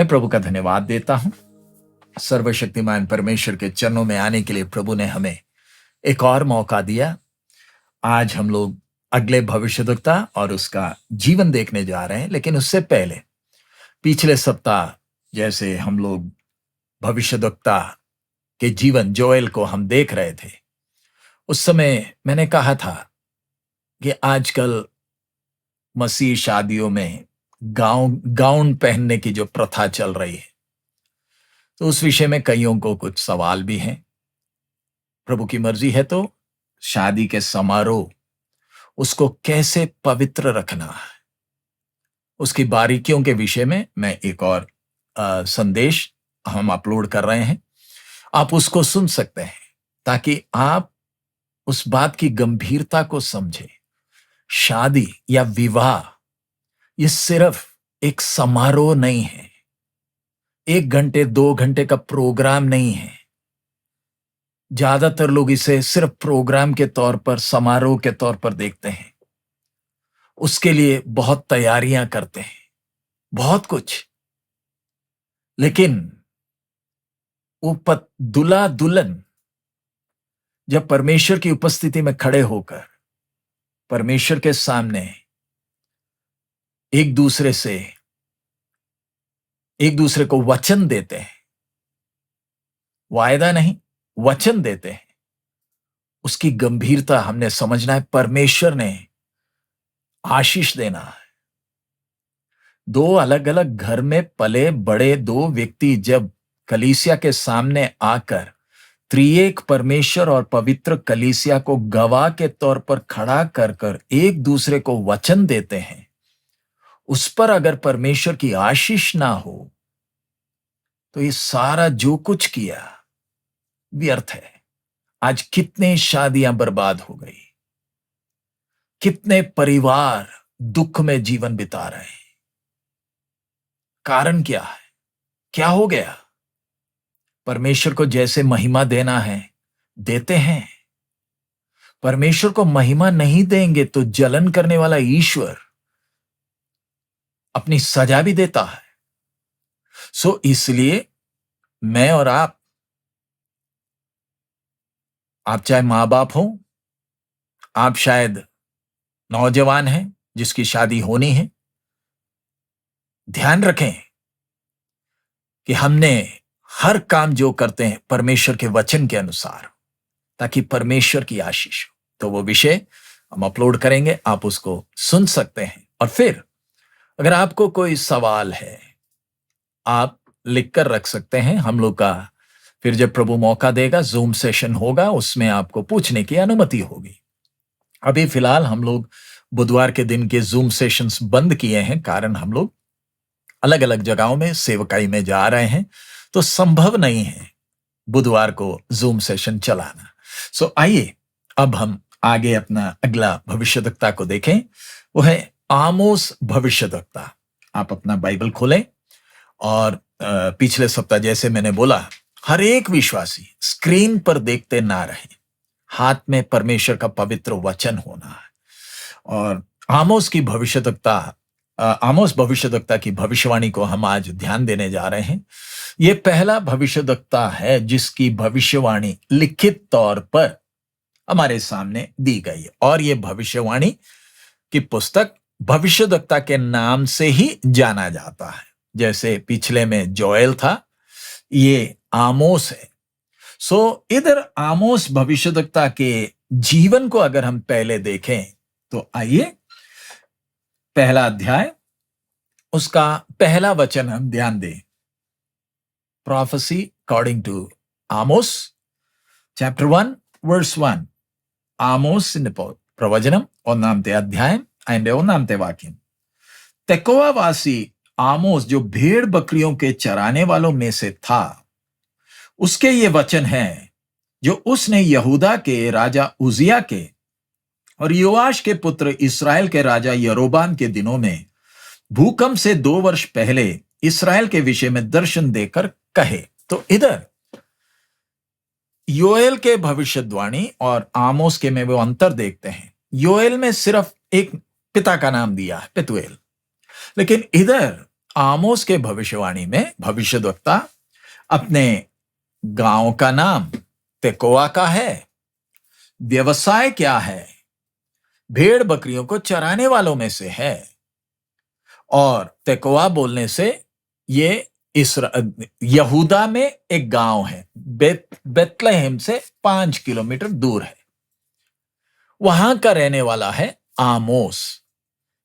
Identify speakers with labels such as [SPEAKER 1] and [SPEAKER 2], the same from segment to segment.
[SPEAKER 1] मैं प्रभु का धन्यवाद देता हूं। सर्वशक्तिमान परमेश्वर के चरणों में आने के लिए प्रभु ने हमें एक और मौका दिया। आज हम लोग अगले भविष्यद्वक्ता और उसका जीवन देखने जा रहे हैं, लेकिन उससे पहले पिछले सप्ताह जैसे हम लोग भविष्यद्वक्ता के जीवन जोएल को हम देख रहे थे, उस समय मैंने कहा था कि आजकल मसीह शादियों में गाउन पहनने की जो प्रथा चल रही है, तो उस विषय में कईयों को कुछ सवाल भी हैं। प्रभु की मर्जी है तो शादी के समारोह उसको कैसे पवित्र रखना है, उसकी बारीकियों के विषय में मैं एक और संदेश हम अपलोड कर रहे हैं। आप उसको सुन सकते हैं ताकि आप उस बात की गंभीरता को समझें। शादी या विवाह ये सिर्फ एक समारोह नहीं है, 1 घंटे 2 घंटे का प्रोग्राम नहीं है। ज्यादातर लोग इसे सिर्फ प्रोग्राम के तौर पर, समारोह के तौर पर देखते हैं। उसके लिए बहुत तैयारियां करते हैं, बहुत कुछ, लेकिन वो दुल्हा दुल्हन जब परमेश्वर की उपस्थिति में खड़े होकर परमेश्वर के सामने एक दूसरे को वचन देते हैं, वायदा नहीं, वचन देते हैं, उसकी गंभीरता हमने समझना है। परमेश्वर ने आशीष देना है। दो अलग अलग घर में पले बड़े दो व्यक्ति जब कलीसिया के सामने आकर त्रिएक परमेश्वर और पवित्र कलीसिया को गवाह के तौर पर खड़ा कर कर एक दूसरे को वचन देते हैं, उस पर अगर परमेश्वर की आशीष ना हो तो ये सारा जो कुछ किया व्यर्थ है। आज कितने शादियां बर्बाद हो गई, कितने परिवार दुख में जीवन बिता रहे हैं। कारण क्या है? क्या हो गया? परमेश्वर को जैसे महिमा देना है देते हैं, परमेश्वर को महिमा नहीं देंगे तो जलन करने वाला ईश्वर अपनी सजा भी देता है। इसलिए मैं और आप चाहे मां बाप हो, आप शायद नौजवान हैं जिसकी शादी होनी है, ध्यान रखें कि हमने हर काम जो करते हैं परमेश्वर के वचन के अनुसार, ताकि परमेश्वर की आशीष हो। तो वो विषय हम अपलोड करेंगे, आप उसको सुन सकते हैं। और फिर अगर आपको कोई सवाल है आप लिखकर रख सकते हैं। हम लोग का फिर जब प्रभु मौका देगा जूम सेशन होगा, उसमें आपको पूछने की अनुमति होगी। अभी फिलहाल हम लोग बुधवार के दिन के जूम सेशंस बंद किए हैं, कारण हम लोग अलग अलग जगहों में सेवकाई में जा रहे हैं, तो संभव नहीं है बुधवार को जूम सेशन चलाना। आइए अब हम आगे अपना अगला भविष्यद्वक्ता को देखें। वो है आमोस भविष्यद्वक्ता। आप अपना बाइबल खोलें और पिछले सप्ताह जैसे मैंने बोला, हर एक विश्वासी स्क्रीन पर देखते ना रहे, हाथ में परमेश्वर का पवित्र वचन होना है। और आमोस भविष्यद्वक्ता की भविष्यवाणी को हम आज ध्यान देने जा रहे हैं। यह पहला भविष्यद्वक्ता है जिसकी भविष्यवाणी लिखित तौर पर हमारे सामने दी गई है, और यह भविष्यवाणी की पुस्तक भविष्यद्वक्ता के नाम से ही जाना जाता है। जैसे पिछले में जोएल था, ये आमोस है। इधर आमोस भविष्यद्वक्ता के जीवन को अगर हम पहले देखें तो आइए पहला अध्याय उसका पहला वचन हम ध्यान दें। Prophecy according to Amos chapter 1 verse 1. ആമോസിന്റെ പ്രവചനം 1-ാമത്തെ അധ്യായം അതിന്റെ 1-ാമത്തെ വാക്യം. तेकोवावासी आमोस जो भेड़ बकरियों के चराने वालों में से था, उसके ये वचन हैं जो उसने यहूदा के राजा उजिया के और योआश के पुत्र इस्राएल के राजा यरोबाम के दिनों में भूकंप से 2 वर्ष पहले इस्राएल के विषय में दर्शन देकर कहे। तो इधर योएल के भविष्यवाणी और आमोस के में वो अंतर देखते हैं। योएल में सिर्फ एक पिता का नाम दिया है, पेतुएल, लेकिन इधर आमोस के भविष्यवाणी में भविष्यद्वक्ता अपने गांव का नाम तेकोआ का है, व्यवसाय क्या है, भेड़ बकरियों को चराने वालों में से है। और तेकोआ बोलने से ये यहूदा में एक गांव है, बेतलहम से 5 किलोमीटर दूर है। वहां का रहने वाला है आमोस।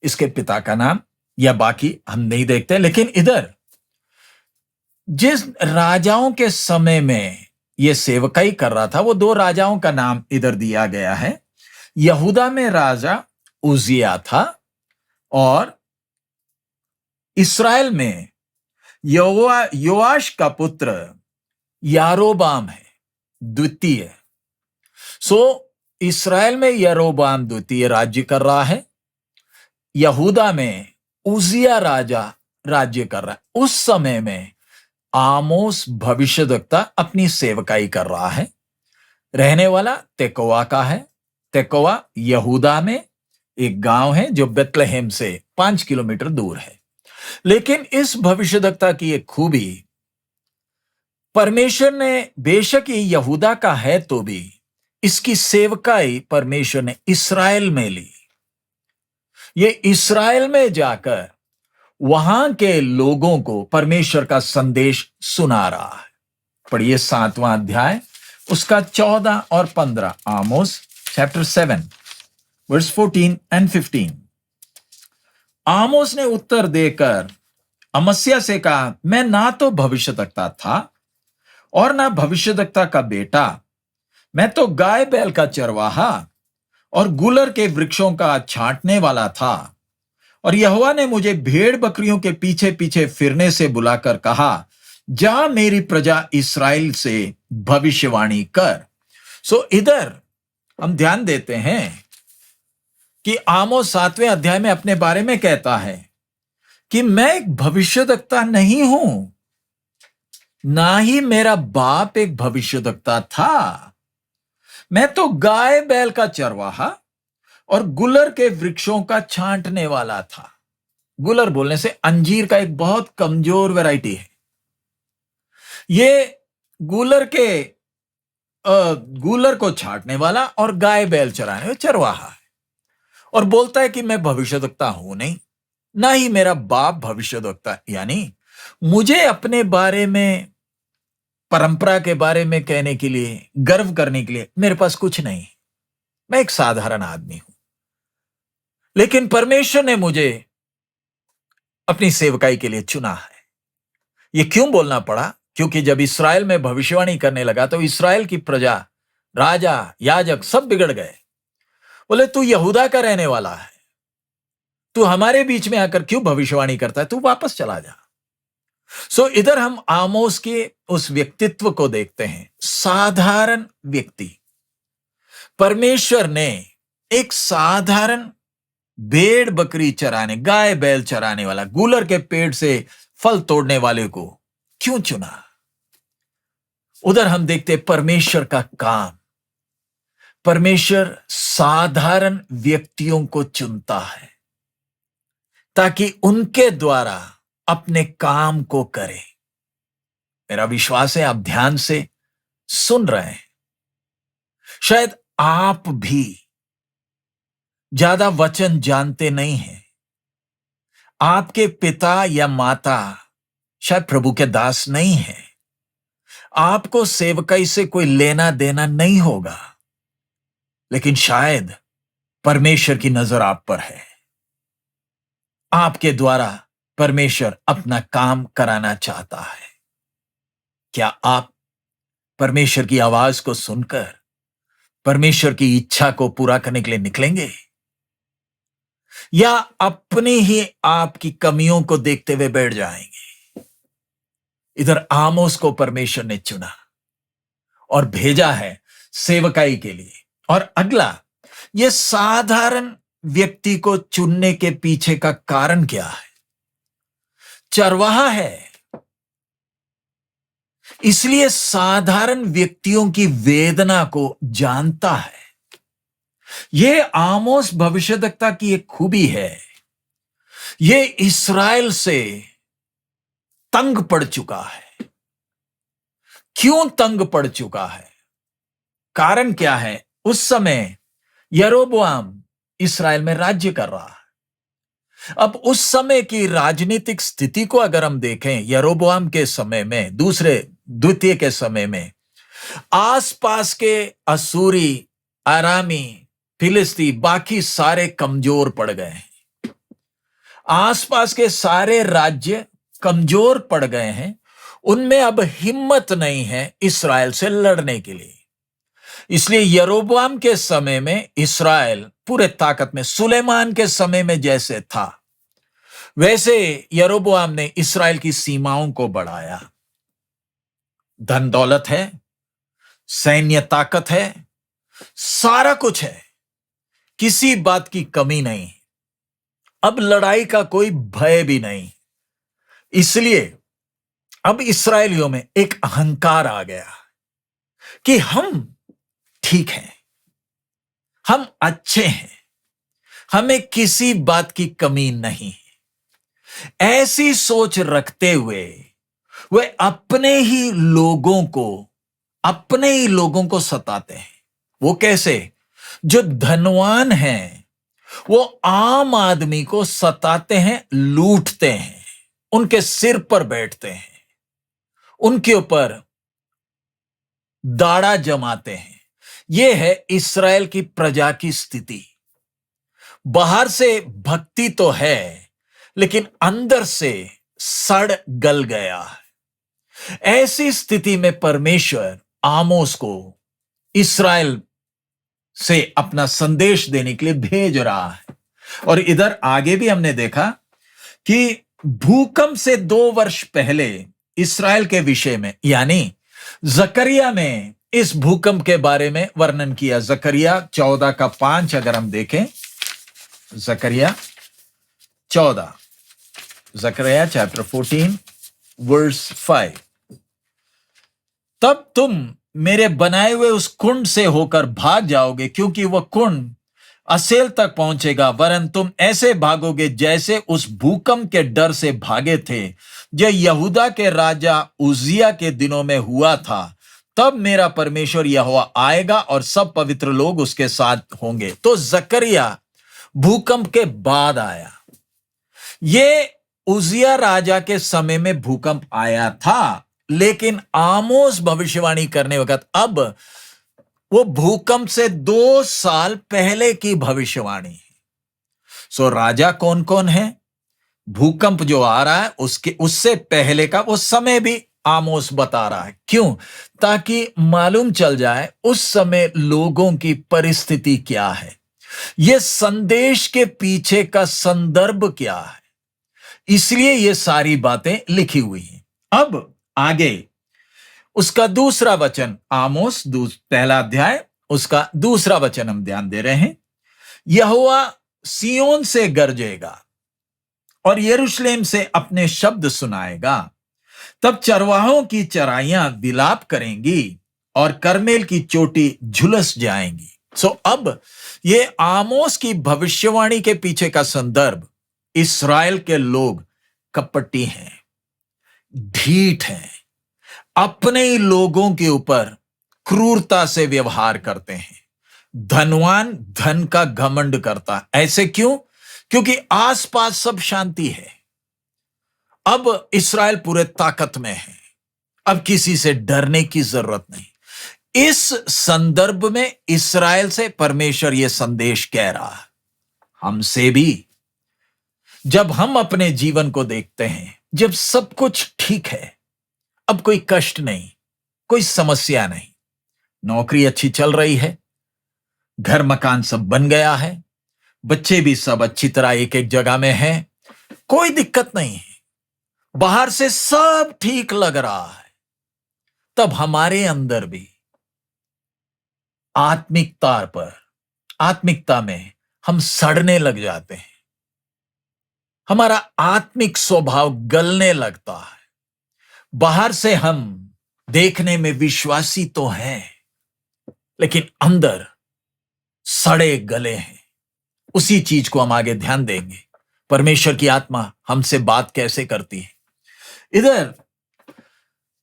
[SPEAKER 1] इसके पिता का नाम या बाकी हम नहीं देखते, लेकिन इधर जिस राजाओं के समय में यह सेवकाई कर रहा था, वो 2 राजाओं का नाम इधर दिया गया है। यहूदा में राजा उजिया था और इस्राएल में योआश का पुत्र यारोबाम है द्वितीय। इस्राएल में यारोबाम द्वितीय राज्य कर रहा है, यहूदा में उजिया राजा राज्य कर रहा है। उस समय में आमोस भविष्यद्वक्ता अपनी सेवकाई कर रहा है। रहने वाला तेकोआ का है। तेकोआ यहूदा में एक गांव है जो बेतलहम से 5 किलोमीटर दूर है। लेकिन इस भविष्यद्वक्ता की एक खूबी, परमेश्वर ने बेशक ये यहूदा का है तो भी इसकी सेवकाई परमेश्वर ने इस्राएल में ली। ये इस्राएल में जाकर वहां के लोगों को परमेश्वर का संदेश सुना रहा है। पढ़िए 7वां अध्याय उसका 14 और 15, आमोस चैप्टर 7 वर्स 14 एंड 15। आमोस ने उत्तर देकर अमस्या से कहा, मैं ना तो भविष्यद्वक्ता था और ना भविष्यद्वक्ता का बेटा, मैं तो गाय बैल का चरवाहा और गुलर के वृक्षों का छांटने वाला था। और यहोवा ने मुझे भेड़ बकरियों के पीछे पीछे फिरने से बुलाकर कहा, जा मेरी प्रजा इस्राएल से भविष्यवाणी कर। इधर हम ध्यान देते हैं कि आमोस 7वें अध्याय में अपने बारे में कहता है कि मैं एक भविष्यद्वक्ता नहीं हूं, ना ही मेरा बाप एक भविष्यद्वक्ता था। मैं तो गाय बैल का चरवाहा और गुलर के वृक्षों का छांटने वाला था। गुलर बोलने से अंजीर का एक बहुत कमजोर वैरायटी है। ये गुलर को छांटने वाला और गाय बैल चराने वाला चरवाहा है। और बोलता है कि मैं भविष्यद्वक्ता हूं नहीं, ना ही मेरा बाप भविष्यद्वक्ता। यानी मुझे अपने बारे में, परंपरा के बारे में कहने के लिए, गर्व करने के लिए मेरे पास कुछ नहीं। मैं एक साधारण आदमी हूं। लेकिन परमेश्वर ने मुझे अपनी सेवकाई के लिए चुना है। यह क्यों बोलना पड़ा? क्योंकि जब इस्राएल में भविष्यवाणी करने लगा तो इस्राएल की प्रजा, राजा, याजक सब बिगड़ गए। बोले, तू यहूदा का रहने वाला है, तू हमारे बीच में आकर क्यों भविष्यवाणी करता है? तू वापस चला जा। इधर हम आमोस के उस व्यक्तित्व को देखते हैं, साधारण व्यक्ति। परमेश्वर ने एक साधारण भेड़ बकरी चराने, गाय बैल चराने वाला, गुलर के पेड़ से फल तोड़ने वाले को क्यों चुना? उधर हम देखते परमेश्वर का काम। परमेश्वर साधारण व्यक्तियों को चुनता है ताकि उनके द्वारा अपने काम को करे। मेरा विश्वास है आप ध्यान से सुन रहे हैं। शायद आप भी ज्यादा वचन जानते नहीं हैं। आपके पिता या माता शायद प्रभु के दास नहीं हैं। आपको सेवकाई से कोई लेना देना नहीं होगा, लेकिन शायद परमेश्वर की नजर आप पर है। आपके द्वारा परमेश्वर अपना काम कराना चाहता है। क्या आप परमेश्वर की आवाज को सुनकर परमेश्वर की इच्छा को पूरा करने के लिए निकलेंगे, या अपनी ही आपकी कमियों को देखते हुए बैठ जाएंगे? इधर आमोस को परमेश्वर ने चुना और भेजा है सेवकाई के लिए। और अगला, यह साधारण व्यक्ति को चुनने के पीछे का कारण क्या है? चरवाहा है, इसलिए साधारण व्यक्तियों की वेदना को जानता है। यह आमोस भविष्यद्वक्ता की एक खूबी है। यह इस्राएल से तंग पड़ चुका है। क्यों तंग पड़ चुका है? कारण क्या है? उस समय यरोबोआम इस्राएल में राज्य कर रहा है। अब उस समय की राजनीतिक स्थिति को अगर हम देखें, यरोबोआम के समय में, द्वितीय के समय में, आसपास के असूरी, आरामी, फिलिस्ती, बाकी सारे कमजोर पड़ गए हैं। आसपास के सारे राज्य कमजोर पड़ गए हैं। उनमें अब हिम्मत नहीं है इस्राएल से लड़ने के लिए। इसलिए यरोबोआम के समय में इस्राएल पूरे ताकत में, सुलेमान के समय में जैसे था वैसे यरोबोआम ने इस्राएल की सीमाओं को बढ़ाया। धन दौलत है, सैन्य ताकत है, सारा कुछ है, किसी बात की कमी नहीं। अब लड़ाई का कोई भय भी नहीं। इसलिए अब इस्राएलियों में एक अहंकार आ गया कि हम ठीक हैं, हम अच्छे हैं, हमें किसी बात की कमी नहीं। ऐसी सोच रखते हुए वे अपने ही लोगों को सताते हैं। वो कैसे? जो धनवान हैं वो आम आदमी को सताते हैं, लूटते हैं, उनके सिर पर बैठते हैं, उनके ऊपर दाड़ा जमाते हैं। यह है इस्राएल की प्रजा की स्थिति। बाहर से भक्ति तो है, लेकिन अंदर से सड़ गल गया है। ऐसी स्थिति में परमेश्वर आमोस को इस्राएल से अपना संदेश देने के लिए भेज रहा है। और इधर आगे भी हमने देखा कि भूकंप से 2 वर्ष पहले इस्राएल के विषय में, यानी जकरिया ने इस भूकंप के बारे में वर्णन किया। जकरिया 14:5 अगर हम देखें, जकरिया 14, जकरिया चैप्टर 14 वर्स 5। तब तुम मेरे बनाए हुए उस कुंड से होकर भाग जाओगे, क्योंकि वह कुंड असेल तक पहुंचेगा, वरन तुम ऐसे भागोगे जैसे उस भूकंप के डर से भागे थे जो यहूदा के राजा उजिया के दिनों में हुआ था। तब मेरा परमेश्वर यहोवा आएगा और सब पवित्र लोग उसके साथ होंगे। तो जकरिया भूकंप के बाद आया। ये उजिया राजा के समय में भूकंप आया था, लेकिन आमोस भविष्यवाणी करने वक्त अब वो भूकंप से 2 साल पहले की भविष्यवाणी है। सो राजा कौन कौन है? भूकंप जो आ रहा है उससे पहले का वो समय भी आमोस बता रहा है। क्यों? ताकि मालूम चल जाए उस समय लोगों की परिस्थिति क्या है, यह संदेश के पीछे का संदर्भ क्या है। इसलिए ये सारी बातें लिखी हुई हैं। अब आगे उसका दूसरा वचन, आमोस पहला अध्याय उसका दूसरा वचन हम ध्यान दे रहे हैं। यहोवा सियोन से गरजेगा और यरूशलेम से अपने शब्द सुनाएगा। तब चरवाहों की चराइयां विलाप करेंगी और करमेल की चोटी झुलस जाएंगी। सो अब ये आमोस की भविष्यवाणी के पीछे का संदर्भ, इस्राएल के लोग कपटी हैं, ढीठ हैं, अपने ही लोगों के ऊपर क्रूरता से व्यवहार करते हैं। धनवान धन का घमंड करता। ऐसे क्यों? क्योंकि आसपास सब शांति है। अब इस्राएल पूरे ताकत में है, अब किसी से डरने की जरूरत नहीं। इस संदर्भ में इस्राएल से परमेश्वर यह संदेश कह रहा है। हमसे भी जब हम अपने जीवन को देखते हैं, जब सब कुछ ठीक है, अब कोई कष्ट नहीं, कोई समस्या नहीं, नौकरी अच्छी चल रही है, घर मकान सब बन गया है, बच्चे भी सब अच्छी तरह एक एक जगह में हैं, कोई दिक्कत नहीं है, बाहर से सब ठीक लग रहा है, तब हमारे अंदर भी आत्मिकता में हम सड़ने लग जाते हैं। हमारा आत्मिक स्वभाव गलने लगता है। बाहर से हम देखने में विश्वासी तो हैं, लेकिन अंदर सड़े गले हैं। उसी चीज को हम आगे ध्यान देंगे। परमेश्वर की आत्मा हमसे बात कैसे करती है। इधर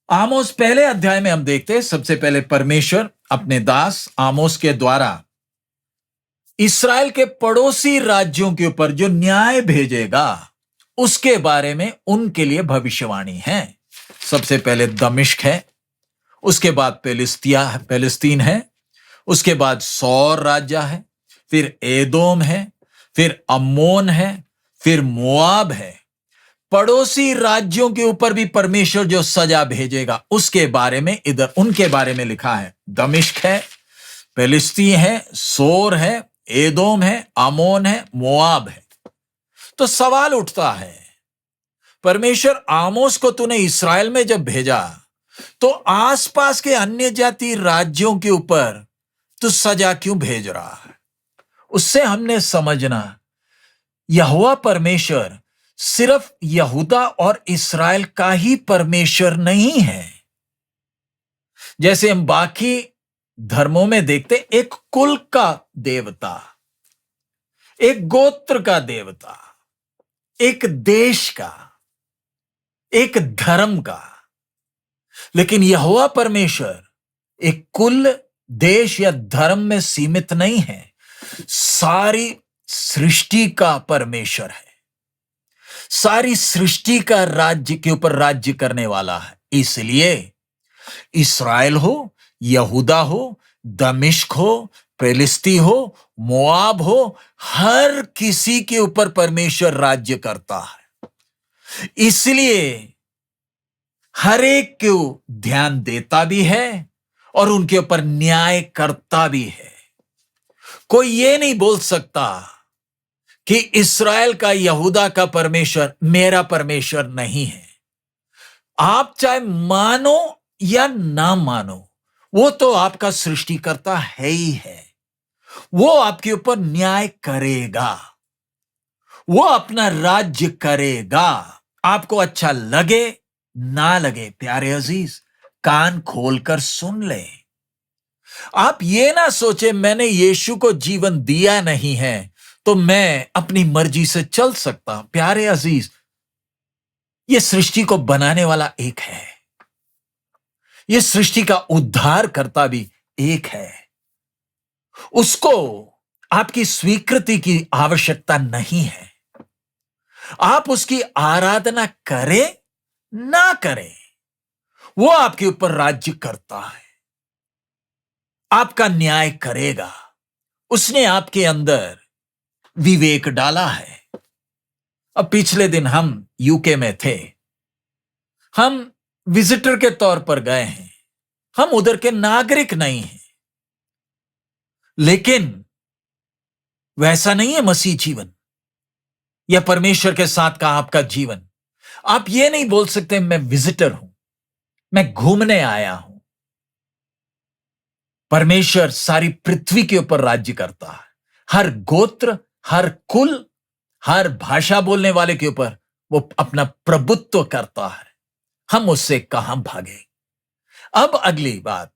[SPEAKER 1] आमोस पहले अध्याय में हम देखते हैं, सबसे पहले परमेश्वर अपने दास आमोस के द्वारा इस्राएल के पड़ोसी राज्यों के ऊपर जो न्याय भेजेगा उसके बारे में उनके लिए भविष्यवाणी है। सबसे पहले दमिश्क है, उसके बाद पेलिस्तीन है, उसके बाद सौर राज्य है, फिर एदोम है, फिर अम्मोन है, फिर मोआब है। पड़ोसी राज्यों के ऊपर भी परमेश्वर जो सजा भेजेगा उसके बारे में इधर उनके बारे में लिखा है। दमिश्क है, पेलिस्तीन है, सोर है, एदोम है, अमोन है, मोआब है। तो सवाल उठता है, परमेश्वर आमोस को तूने इस्राएल में जब भेजा तो आसपास के अन्य जाति राज्यों के ऊपर तू सजा क्यों भेज रहा है? उससे हमने समझना, यहोवा परमेश्वर सिर्फ यहूदा और इस्राएल का ही परमेश्वर नहीं है। जैसे हम बाकी धर्मों में देखते, एक कुल का देवता, एक गोत्र का देवता, एक देश का, एक धर्म का। लेकिन यहोवा परमेश्वर एक कुल, देश या धर्म में सीमित नहीं है, सारी सृष्टि का परमेश्वर है, सारी सृष्टि का राज्य के ऊपर राज्य करने वाला है। इसलिए इस्राएल हो, यहूदा हो, दमिश्क हो, पेलिस्ती हो, मोआब हो, हर किसी के ऊपर परमेश्वर राज्य करता है। इसलिए हर एक को ध्यान देता भी है और उनके ऊपर न्याय करता भी है। कोई ये नहीं बोल सकता कि इस्राएल का, यहूदा का परमेश्वर मेरा परमेश्वर नहीं है। आप चाहे मानो या ना मानो, वो तो आपका सृष्टिकर्ता है ही है। वो आपके ऊपर न्याय करेगा, वो अपना राज्य करेगा। आपको अच्छा लगे ना लगे, प्यारे अजीज, कान खोलकर सुन ले। आप ये ना सोचे मैंने यीशु को जीवन दिया नहीं है तो मैं अपनी मर्जी से चल सकता। प्यारे अजीज, ये सृष्टि को बनाने वाला एक है, ये सृष्टि का उद्धार करता भी एक है। उसको आपकी स्वीकृति की आवश्यकता नहीं है। आप उसकी आराधना करें ना करें, वो आपके ऊपर राज्य करता है, आपका न्याय करेगा। उसने आपके अंदर विवेक डाला है। अब पिछले दिन हम यूके में थे, हम विजिटर के तौर पर गए हैं, हम उधर के नागरिक नहीं हैं। लेकिन वैसा नहीं है मसीह जीवन या परमेश्वर के साथ का आपका जीवन। आप ये नहीं बोल सकते मैं विजिटर हूं, मैं घूमने आया हूं। परमेश्वर सारी पृथ्वी के ऊपर राज्य करता है, हर गोत्र, हर कुल, हर भाषा बोलने वाले के ऊपर वो अपना प्रभुत्व करता है। हम उससे कहां भागे? अब अगली बात,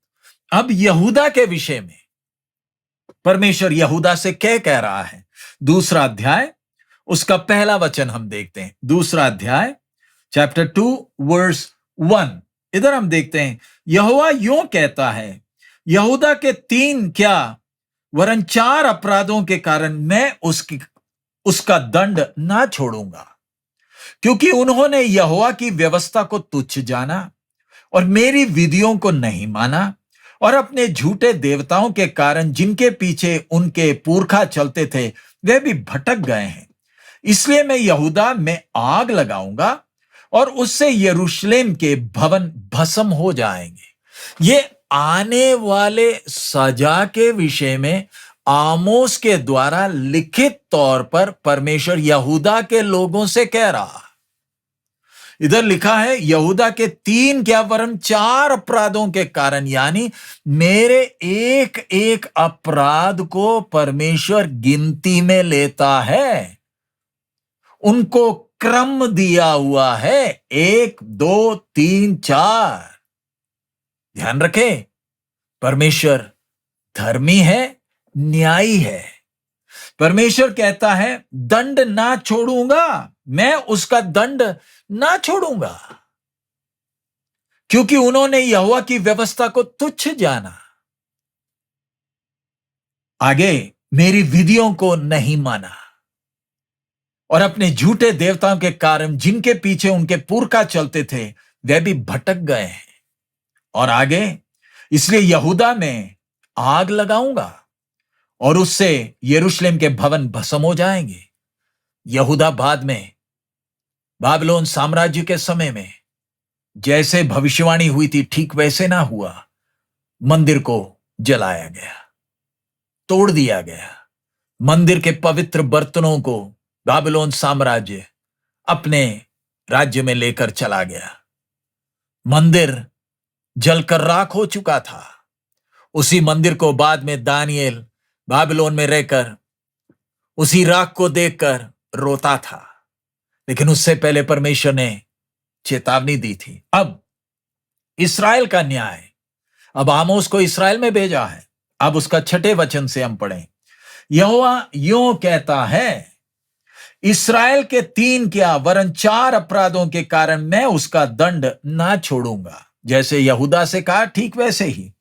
[SPEAKER 1] अब यहूदा के विषय में परमेश्वर यहूदा से क्या कह रहा है? दूसरा अध्याय, उसका पहला वचन हम देखते हैं। दूसरा अध्याय, चैप्टर 2 वर्स 1। इधर हम देखते हैं, यहोवा यूं कहता है, यहूदा के 3 क्या वरन 4 अपराधों के कारण मैं उसका दंड ना छोड़ूंगा, क्योंकि उन्होंने यहोवा की व्यवस्था को तुच्छ जाना और मेरी विधियों को नहीं माना, और अपने झूठे देवताओं के कारण जिनके पीछे उनके पुरखा चलते थे वे भी भटक गए हैं। इसलिए मैं यहूदा में आग लगाऊंगा और उससे यरूशलेम के भवन भस्म हो जाएंगे। ये आने वाले सजा के विषय में आमोस के द्वारा लिखित तौर पर परमेश्वर यहूदा के लोगों से कह रहा। इधर लिखा है, यहूदा के 3 क्या वरन 4 अपराधों के कारण, यानी मेरे एक एक अपराध को परमेश्वर गिनती में लेता है, उनको क्रम दिया हुआ है, 1 2 3 4। ध्यान रखें, परमेश्वर धर्मी है, न्यायी है। परमेश्वर कहता है दंड ना छोड़ूंगा, मैं उसका दंड ना छोड़ूंगा। क्योंकि उन्होंने यहोवा की व्यवस्था को तुच्छ जाना, आगे मेरी विधियों को नहीं माना, और अपने झूठे देवताओं के कारण जिनके पीछे उनके पुरखा चलते थे वे भी भटक गए हैं। और आगे, इसलिए यहूदा में आग लगाऊंगा और उससे यरूशलेम के भवन भस्म हो जाएंगे। यहूदा बाद में बाबिलोन साम्राज्य के समय में जैसे भविष्यवाणी हुई थी ठीक वैसे ना हुआ। मंदिर को जलाया गया, तोड़ दिया गया। मंदिर के पवित्र बर्तनों को बाबिलोन साम्राज्य अपने राज्य में लेकर चला गया। मंदिर जलकर राख हो चुका था। उसी मंदिर को बाद में दानियेल बाबिलोन में रहकर उसी राख को देखकर रोता था, लेकिन उससे पहले परमेश्वर ने चेतावनी दी थी। अब इस्राएल का न्याय, अब आमोस को इस्राएल में भेजा है। अब उसका 6 वचन से हम पढ़ें। यहोवा यूं कहता है, इस्राएल के 3 क्या वरन 4 अपराधों के कारण मैं उसका दंड ना छोड़ूंगा। जैसे यहूदा से कहा ठीक वैसे ही,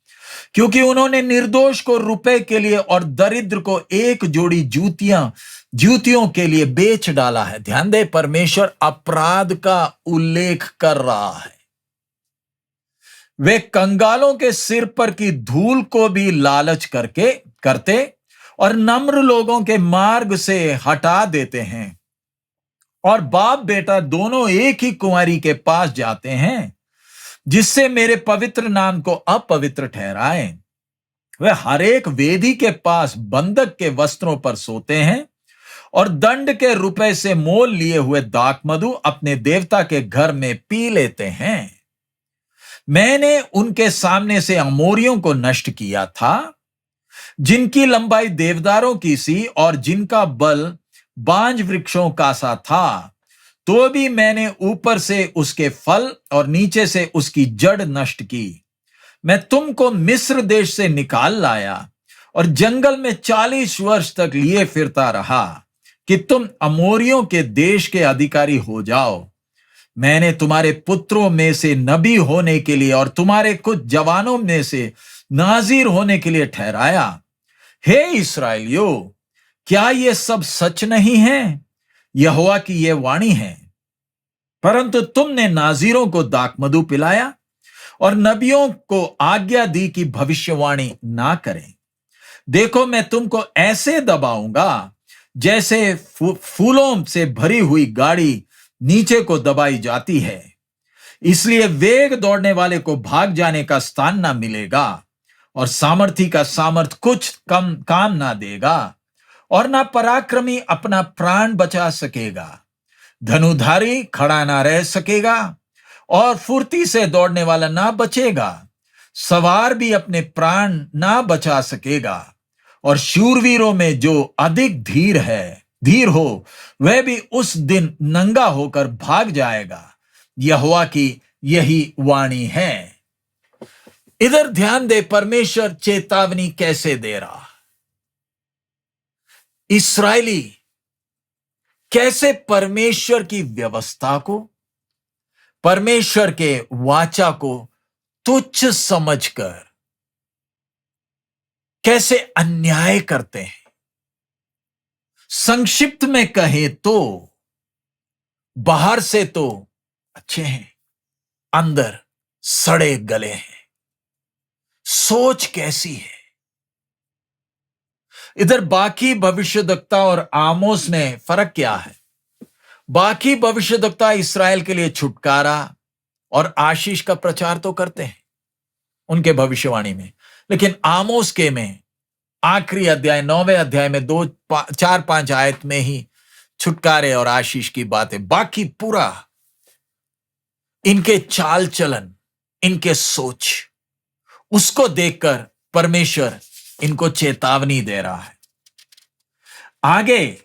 [SPEAKER 1] क्योंकि उन्होंने निर्दोष को रुपए के लिए और दरिद्र को एक जोड़ी जूतियों के लिए बेच डाला है। ध्यान दे, परमेश्वर अपराध का उल्लेख कर रहा है। वे कंगालों के सिर पर की धूल को भी लालच करते और नम्र लोगों के मार्ग से हटा देते हैं, और बाप बेटा दोनों एक ही कुंवारी के पास जाते हैं, जिससे मेरे पवित्र नाम को अपवित्र ठहराए। वे हर एक वेदी के पास बंधक के वस्त्रों पर सोते हैं और दंड के रुपए से मोल लिए हुए दाख मधु अपने देवता के घर में पी लेते हैं। मैंने उनके सामने से अमोरियों को नष्ट किया था, जिनकी लंबाई देवदारों की सी और जिनका बल बांज वृक्षों का सा था। तो भी मैंने ऊपर से उसके फल और नीचे से उसकी जड़ नष्ट की। मैं तुमको मिस्र देश से निकाल लाया और जंगल में 40 वर्ष तक लिए फिरता रहा कि तुम अमोरियों के देश के अधिकारी हो जाओ। मैंने तुम्हारे पुत्रों में से नबी होने के लिए और तुम्हारे कुछ जवानों में से नाजीर होने के लिए ठहराया। हे इस्राएलियों, क्या ये सब सच नहीं है? यहोवा की यह वाणी है। परंतु तुमने नाजीरों को दाखमधु पिलाया और नबियों को आज्ञा दी कि भविष्यवाणी ना करें। देखो, मैं तुमको ऐसे दबाऊंगा जैसे फूलों से भरी हुई गाड़ी नीचे को दबाई जाती है। इसलिए वेग दौड़ने वाले को भाग जाने का स्थान ना मिलेगा और सामर्थी का सामर्थ कुछ कम काम ना देगा, और ना पराक्रमी अपना प्राण बचा सकेगा। धनुधारी खड़ा ना रह सकेगा और फुर्ती से दौड़ने वाला ना बचेगा। सवार भी अपने प्राण ना बचा सकेगा, और शूरवीरों में जो अधिक धीर हो वह भी उस दिन नंगा होकर भाग जाएगा। यहोवा की यही वाणी है। इधर ध्यान दे, परमेश्वर चेतावनी कैसे दे रहा। इस्राएली कैसे परमेश्वर की व्यवस्था को, परमेश्वर के वाचा को तुच्छ समझकर कैसे अन्याय करते हैं। संक्षिप्त में कहे तो बाहर से तो अच्छे हैं, अंदर सड़े गले हैं। सोच कैसी है। इधर बाकी भविष्यद्वक्ता और आमोस में फर्क क्या है? बाकी भविष्यद्वक्ता इस्राएल के लिए छुटकारा और आशीष का प्रचार तो करते हैं उनके भविष्यवाणी में, लेकिन आमोस के में आखिरी अध्याय 9वें अध्याय में 4-5 आयत में ही छुटकारे और आशीष की बातें। बाकी पूरा इनके चाल चलन, इनके सोच, उसको देखकर परमेश्वर इनको चेतावनी दे रहा है। आगे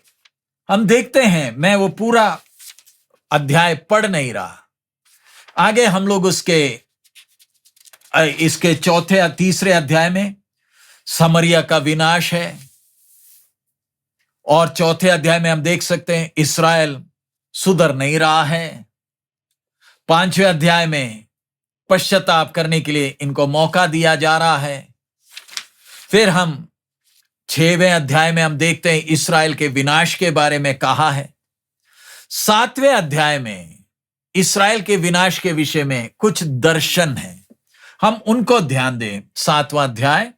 [SPEAKER 1] हम देखते हैं, मैं वो पूरा अध्याय पढ़ नहीं रहा। आगे हम लोग इसके तीसरे अध्याय में समरिया का विनाश है, और चौथे अध्याय में हम देख सकते हैं इस्राएल सुधर नहीं रहा है। 5वें अध्याय में पश्चाताप करने के लिए इनको मौका दिया जा रहा है। फिर हम 6वें अध्याय में हम देखते हैं इस्राएल के विनाश के बारे में कहा है। 7वें अध्याय में इस्राएल के विनाश के विषय में कुछ दर्शन है, हम उनको ध्यान दें। 7वां अध्याय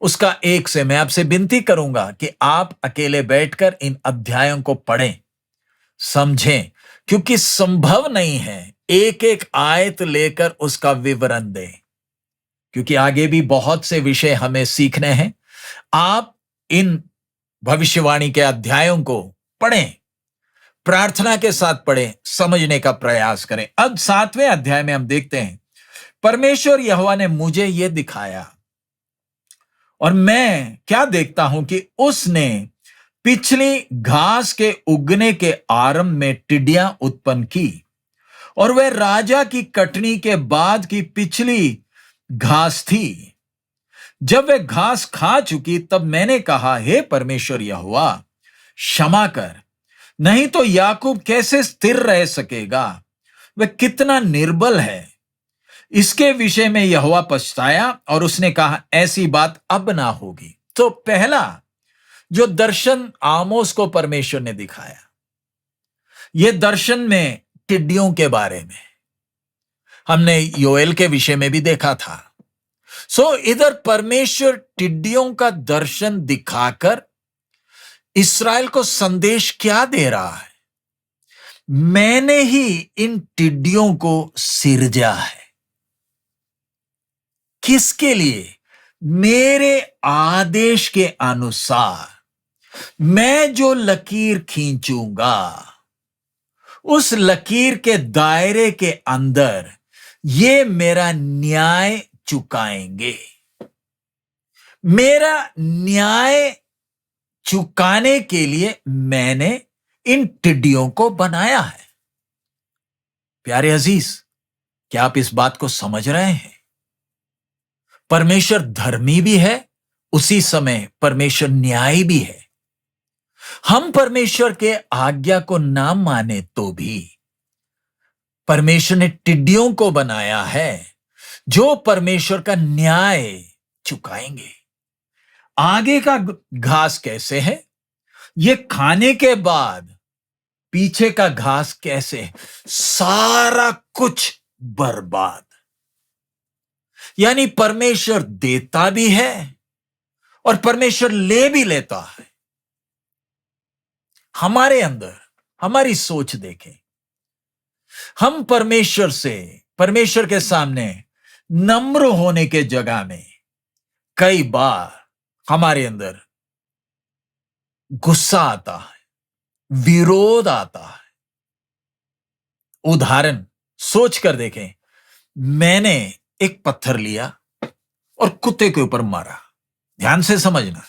[SPEAKER 1] उसका 1 से मैं आपसे विनती करूंगा कि आप अकेले बैठकर इन अध्यायों को पढ़ें, समझें, क्योंकि संभव नहीं है एक एक आयत लेकर उसका विवरण दें, क्योंकि आगे भी बहुत से विषय हमें सीखने हैं। आप इन भविष्यवाणी के अध्यायों को पढ़ें, प्रार्थना के साथ पढ़ें, समझने का प्रयास करें। अब 7वें अध्याय में हम देखते हैं परमेश्वर यहोवा ने मुझे यह दिखाया और मैं क्या देखता हूं कि उसने पिछली घास के उगने के आरंभ में टिड्डियां उत्पन्न की और वह राजा की कटनी के बाद की पिछली घास थी। जब वह घास खा चुकी तब मैंने कहा, हे परमेश्वर यहोवा, क्षमा कर, नहीं तो याकूब कैसे स्थिर रह सकेगा, वह कितना निर्बल है। इसके विषय में यहोवा पछताया और उसने कहा, ऐसी बात अब ना होगी। तो पहला जो दर्शन आमोस को परमेश्वर ने दिखाया, यह दर्शन में टिड्डियों के बारे में, हमने योएल के विषय में भी देखा था। इधर परमेश्वर टिड्डियों का दर्शन दिखाकर इस्राएल को संदेश क्या दे रहा है? मैंने ही इन टिड्डियों को सिरजा है। किसके लिए? मेरे आदेश के अनुसार मैं जो लकीर खींचूंगा उस लकीर के दायरे के अंदर ये मेरा न्याय चुकाएंगे। मेरा न्याय चुकाने के लिए मैंने इन टिड्डियों को बनाया है। प्यारे अजीज, क्या आप इस बात को समझ रहे हैं? परमेश्वर धर्मी भी है, उसी समय परमेश्वर न्यायी भी है। हम परमेश्वर के आज्ञा को ना माने तो भी परमेश्वर ने टिड्डियों को बनाया है जो परमेश्वर का न्याय चुकाएंगे। आगे का घास कैसे है, ये खाने के बाद पीछे का घास कैसे है? सारा कुछ बर्बाद। यानी परमेश्वर देता भी है और परमेश्वर ले भी लेता है। हमारे अंदर हमारी सोच देखें, हम परमेश्वर के सामने नम्र होने के जगह में कई बार हमारे अंदर गुस्सा आता है, विरोध आता है। उदाहरण सोच कर देखें, मैंने एक पत्थर लिया और कुत्ते के ऊपर मारा। ध्यान से समझना,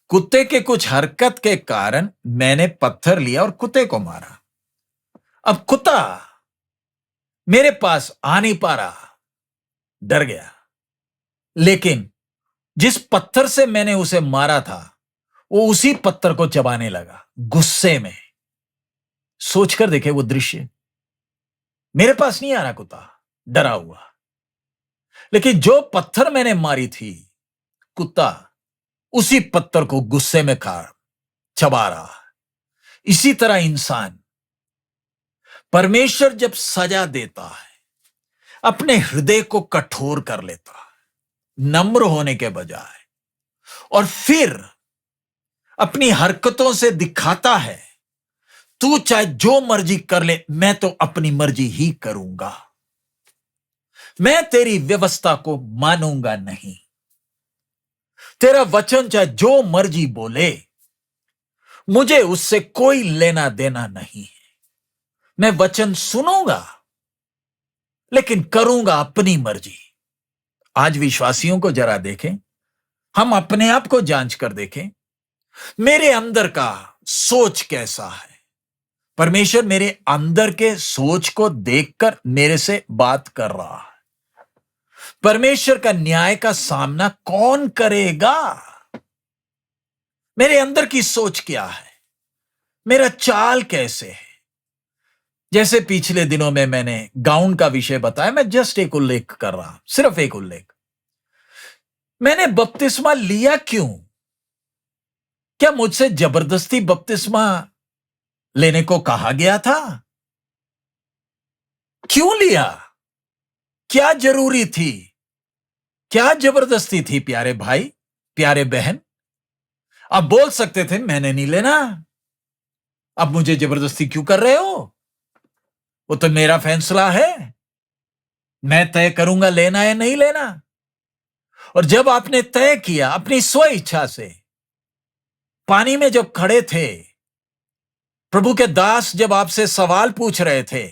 [SPEAKER 1] कुत्ते के कुछ हरकत के कारण मैंने पत्थर लिया और कुत्ते को मारा। अब कुत्ता मेरे पास आ नहीं पा रहा, डर गया, लेकिन जिस पत्थर से मैंने उसे मारा था वो उसी पत्थर को चबाने लगा गुस्से में। सोचकर देखे वो दृश्य। मेरे पास नहीं आ रहा कुत्ता, डरा हुआ, लेकिन जो पत्थर मैंने मारी थी, कुत्ता उसी पत्थर को गुस्से में खा चबा रहा। इसी तरह इंसान, परमेश्वर जब सजा देता है अपने हृदय को कठोर कर लेता है नम्र होने के बजाय, और फिर अपनी हरकतों से दिखाता है, तू चाहे जो मर्जी कर ले, मैं तो अपनी मर्जी ही करूंगा, मैं तेरी व्यवस्था को मानूंगा नहीं। तेरा वचन चाहे जो मर्जी बोले, मुझे उससे कोई लेना देना नहीं है। मैं वचन सुनूंगा लेकिन करूंगा अपनी मर्जी। आज विश्वासियों को जरा देखें, हम अपने आप को जांच कर देखें, मेरे अंदर का सोच कैसा है। परमेश्वर मेरे अंदर के सोच को देखकर मेरे से बात कर रहा है। परमेश्वर का न्याय का सामना कौन करेगा? मेरे अंदर की सोच क्या है, मेरा चाल कैसे है, जैसे पिछले दिनों में मैंने गाउन का विषय बताया, मैं जस्ट एक उल्लेख कर रहा हूं, सिर्फ एक उल्लेख। मैंने बपतिस्मा लिया क्यों? क्या मुझसे जबरदस्ती बपतिस्मा लेने को कहा गया था? क्यों लिया? क्या जरूरी थी? क्या जबरदस्ती थी? प्यारे भाई, प्यारे बहन, आप बोल सकते थे मैंने नहीं लेना। अब मुझे जबरदस्ती क्यों कर रहे हो? वो तो मेरा फैसला है, मैं तय करूंगा लेना या नहीं लेना। और जब आपने तय किया अपनी स्व इच्छा से, पानी में जब खड़े थे, प्रभु के दास जब आपसे सवाल पूछ रहे थे,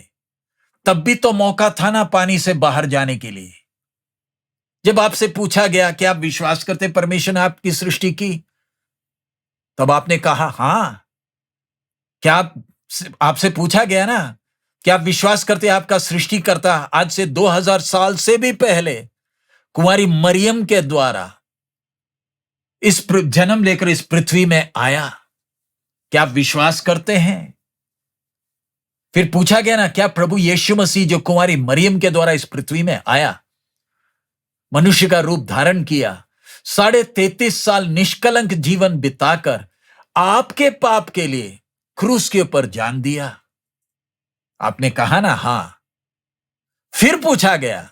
[SPEAKER 1] तब भी तो मौका था ना पानी से बाहर जाने के लिए। जब आपसे पूछा गया कि आप विश्वास करते परमेश्वर ने आपकी सृष्टि की, तब आपने कहा हां। क्या आपसे पूछा गया ना कि आप विश्वास करते आपका सृष्टिकर्ता आज से 2000 साल से भी पहले कुंवारी मरियम के द्वारा इस जन्म लेकर इस पृथ्वी में आया? क्या आप विश्वास करते हैं? फिर पूछा गया ना, क्या प्रभु यीशु मसीह जो कुंवारी मरियम के द्वारा इस पृथ्वी में आया, मनुष्य का रूप धारण किया, 33.5 साल निष्कलंक जीवन बिताकर आपके पाप के लिए क्रूस के ऊपर जान दिया? आपने कहा ना हां। फिर पूछा गया,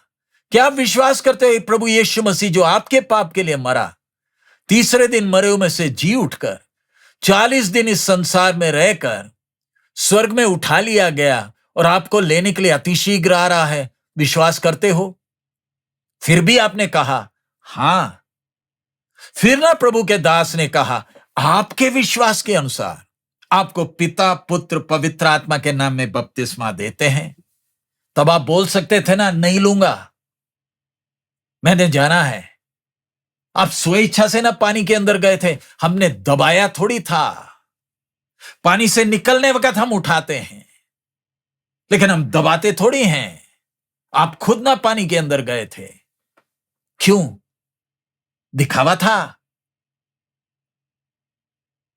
[SPEAKER 1] क्या आप विश्वास करते हो प्रभु यीशु मसीह जो आपके पाप के लिए मरा, तीसरे दिन मरे में से जी उठकर 40 दिन इस संसार में रहकर स्वर्ग में उठा लिया गया और आपको लेने के लिए अतिशीघ्र आ रहा है? विश्वास करते हो? फिर भी आपने कहा हां। फिर ना प्रभु के दास ने कहा, आपके विश्वास के अनुसार आपको पिता, पुत्र, पवित्र आत्मा के नाम में बपतिस्मा देते हैं। तब आप बोल सकते थे ना नहीं लूंगा, मैंने जाना है। आप स्वेच्छा से ना पानी के अंदर गए थे, हमने दबाया थोड़ी था। पानी से निकलने वक्त हम उठाते हैं, लेकिन हम दबाते थोड़ी हैं। आप खुद ना पानी के अंदर गए थे। क्यों? दिखावा था?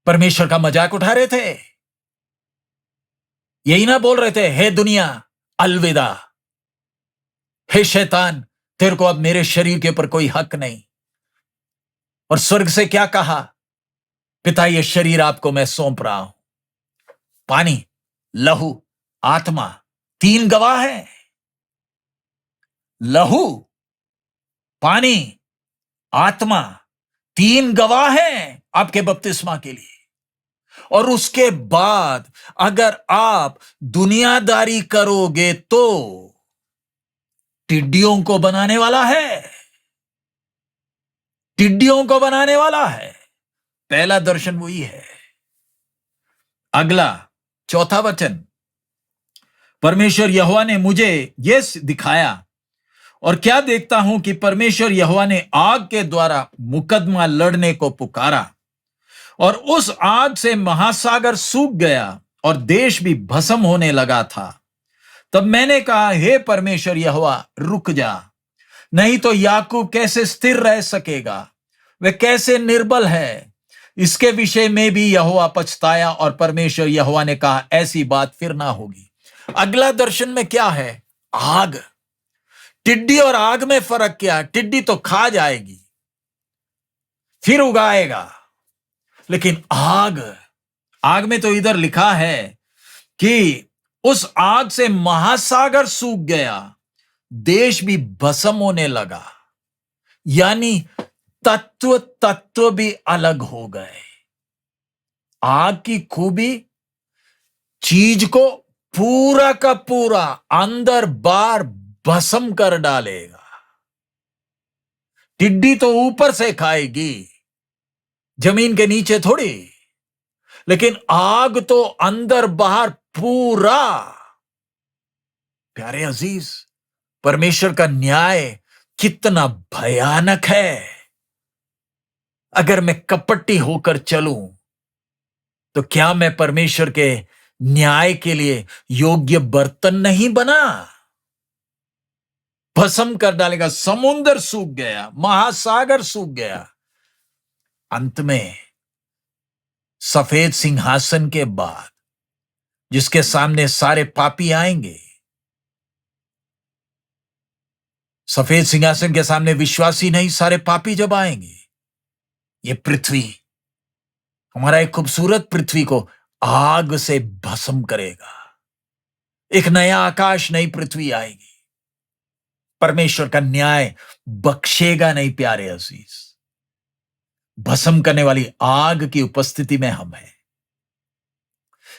[SPEAKER 1] परमेश्वर का मजाक उठा रहे थे? यही ना बोल रहे थे, हे दुनिया अलविदा, हे शैतान तेरे को अब मेरे शरीर के ऊपर कोई हक नहीं। और स्वर्ग से क्या कहा? पिता ये शरीर आपको मैं सौंप रहा हूं। पानी, लहू, आत्मा, 3 गवाह हैं। लहू, पानी, आत्मा, 3 गवाह हैं आपके बपतिस्मा के लिए। और उसके बाद अगर आप दुनियादारी करोगे तो टिड्डियों को बनाने वाला है, टिड्डियों को बनाने वाला है। पहला दर्शन वही है। अगला 4था वचन, परमेश्वर यहोवा ने मुझे यह दिखाया, और क्या देखता हूं कि परमेश्वर यहोवा ने आग के द्वारा मुकदमा लड़ने को पुकारा, और उस आग से महासागर सूख गया और देश भी भस्म होने लगा था। तब मैंने कहा, हे परमेश्वर यहोवा रुक जा, नहीं तो याकूब कैसे स्थिर रह सकेगा, वह कैसे निर्बल है। इसके विषय में भी यहोवा पछताया, और परमेश्वर यहोवा ने कहा, ऐसी बात फिर ना होगी। अगला दर्शन में क्या है? आग। टिड्डी और आग में फर्क क्या? टिड्डी तो खा जाएगी, फिर उगाएगा, लेकिन आग, आग में तो इधर लिखा है कि उस आग से महासागर सूख गया, देश भी भस्म होने लगा। यानी तत्व तत्व भी अलग हो गए। आग की खूबी चीज को पूरा का पूरा अंदर बाहर भस्म कर डालेगा। टिड्डी तो ऊपर से खाएगी, जमीन के नीचे थोड़ी, लेकिन आग तो अंदर बाहर पूरा। प्यारे अजीज, परमेश्वर का न्याय कितना भयानक है। अगर मैं कपटी होकर चलूं तो क्या मैं परमेश्वर के न्याय के लिए योग्य बर्तन नहीं बना? भस्म कर डालेगा। समुद्र सूख गया, महासागर सूख गया। अंत में सफेद सिंहासन के बाद जिसके सामने सारे पापी आएंगे। सफेद सिंहासन के सामने विश्वासी नहीं, सारे पापी जब आएंगे, ये पृथ्वी, हमारा एक खूबसूरत पृथ्वी को आग से भस्म करेगा। एक नया आकाश, नई पृथ्वी आएगी। परमेश्वर का न्याय बख्शेगा नहीं प्यारे अजीज। भस्म करने वाली आग की उपस्थिति में हम हैं।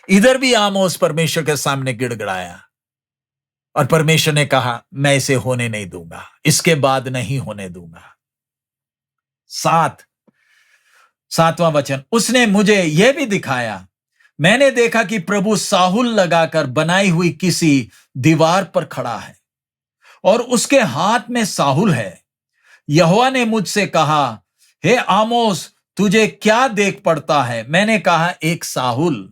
[SPEAKER 1] इधर भी आमोस परमेश्वर के सामने गिड़गिड़ाया और परमेश्वर ने कहा, मैं इसे होने नहीं दूंगा, इसके बाद नहीं होने दूंगा। सातवां वचन, उसने मुझे यह भी दिखाया, मैंने देखा कि प्रभु साहुल लगाकर बनाई हुई किसी दीवार पर खड़ा है और उसके हाथ में साहुल है। यहोवा ने मुझसे कहा, हे आमोस, तुझे क्या देख पड़ता है? मैंने कहा, एक साहुल।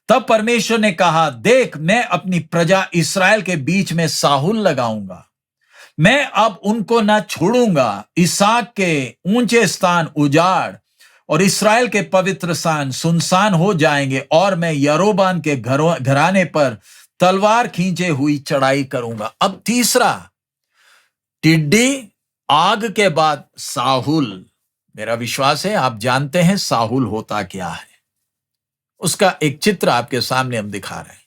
[SPEAKER 1] तब परमेश्वर ने कहा, देख, मैं अपनी प्रजा इस्राएल के बीच में साहुल लगाऊंगा। मैं अब उनको ना छोड़ूंगा। इसहाक के ऊंचे स्थान उजाड़ और इस्राएल के पवित्र स्थान सुनसान हो जाएंगे और मैं यरोबाम के घराने पर तलवार खींचे हुई चढ़ाई करूंगा। अब तीसरा, टिड्डी, आग के बाद साहुल। मेरा विश्वास है आप जानते हैं साहुल होता क्या है। उसका एक चित्र आपके सामने हम दिखा रहे हैं।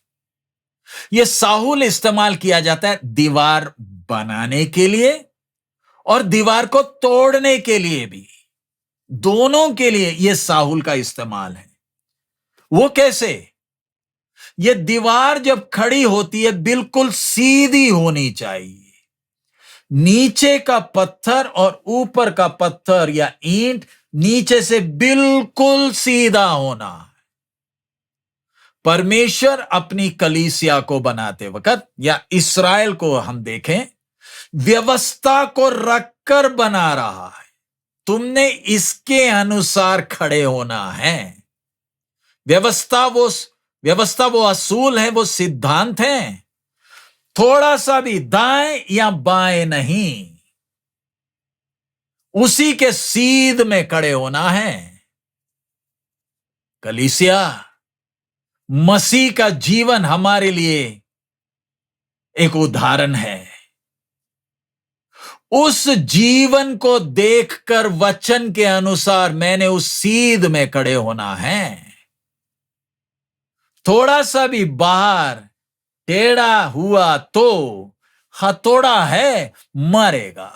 [SPEAKER 1] यह साहुल इस्तेमाल किया जाता है दीवार बनाने के लिए और दीवार को तोड़ने के लिए भी। दोनों के लिए यह साहुल का इस्तेमाल है। वो कैसे? यह दीवार जब खड़ी होती है बिल्कुल सीधी होनी चाहिए। नीचे का पत्थर और ऊपर का पत्थर या ईंट नीचे से बिल्कुल सीधा होना। परमेश्वर अपनी कलीसिया को बनाते वक्त या इस्राएल को हम देखें, व्यवस्था को रखकर बना रहा है। तुमने इसके अनुसार खड़े होना है। व्यवस्था वो असूल है, वो सिद्धांत है। थोड़ा सा भी दाएं या बाएं नहीं, उसी के सीध में खड़े होना है। कलीसिया, मसीह का जीवन हमारे लिए एक उदाहरण है। उस जीवन को देखकर वचन के अनुसार मैंने उस सीध में खड़े होना है। थोड़ा सा भी बाहर टेढ़ा हुआ तो हथौड़ा है, मरेगा।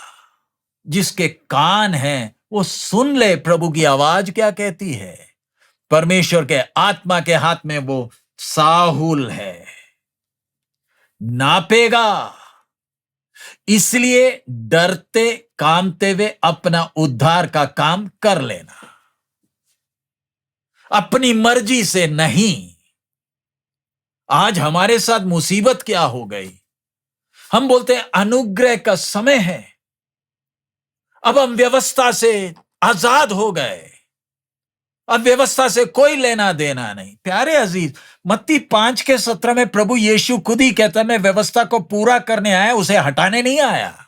[SPEAKER 1] जिसके कान हैं वो सुन ले प्रभु की आवाज क्या कहती है। परमेश्वर के आत्मा के हाथ में वो साहुल है, नापेगा। इसलिए डरते कामते हुए अपना उद्धार का काम कर लेना, अपनी मर्जी से नहीं। आज हमारे साथ मुसीबत क्या हो गई? हम बोलते हैं अनुग्रह का समय है, अब हम व्यवस्था से आजाद हो गए, अब व्यवस्था से कोई लेना देना नहीं। प्यारे अजीज, मत्ती 5:17 में प्रभु यीशु खुद ही कहता है, मैं व्यवस्था को पूरा करने आया, उसे हटाने नहीं आया।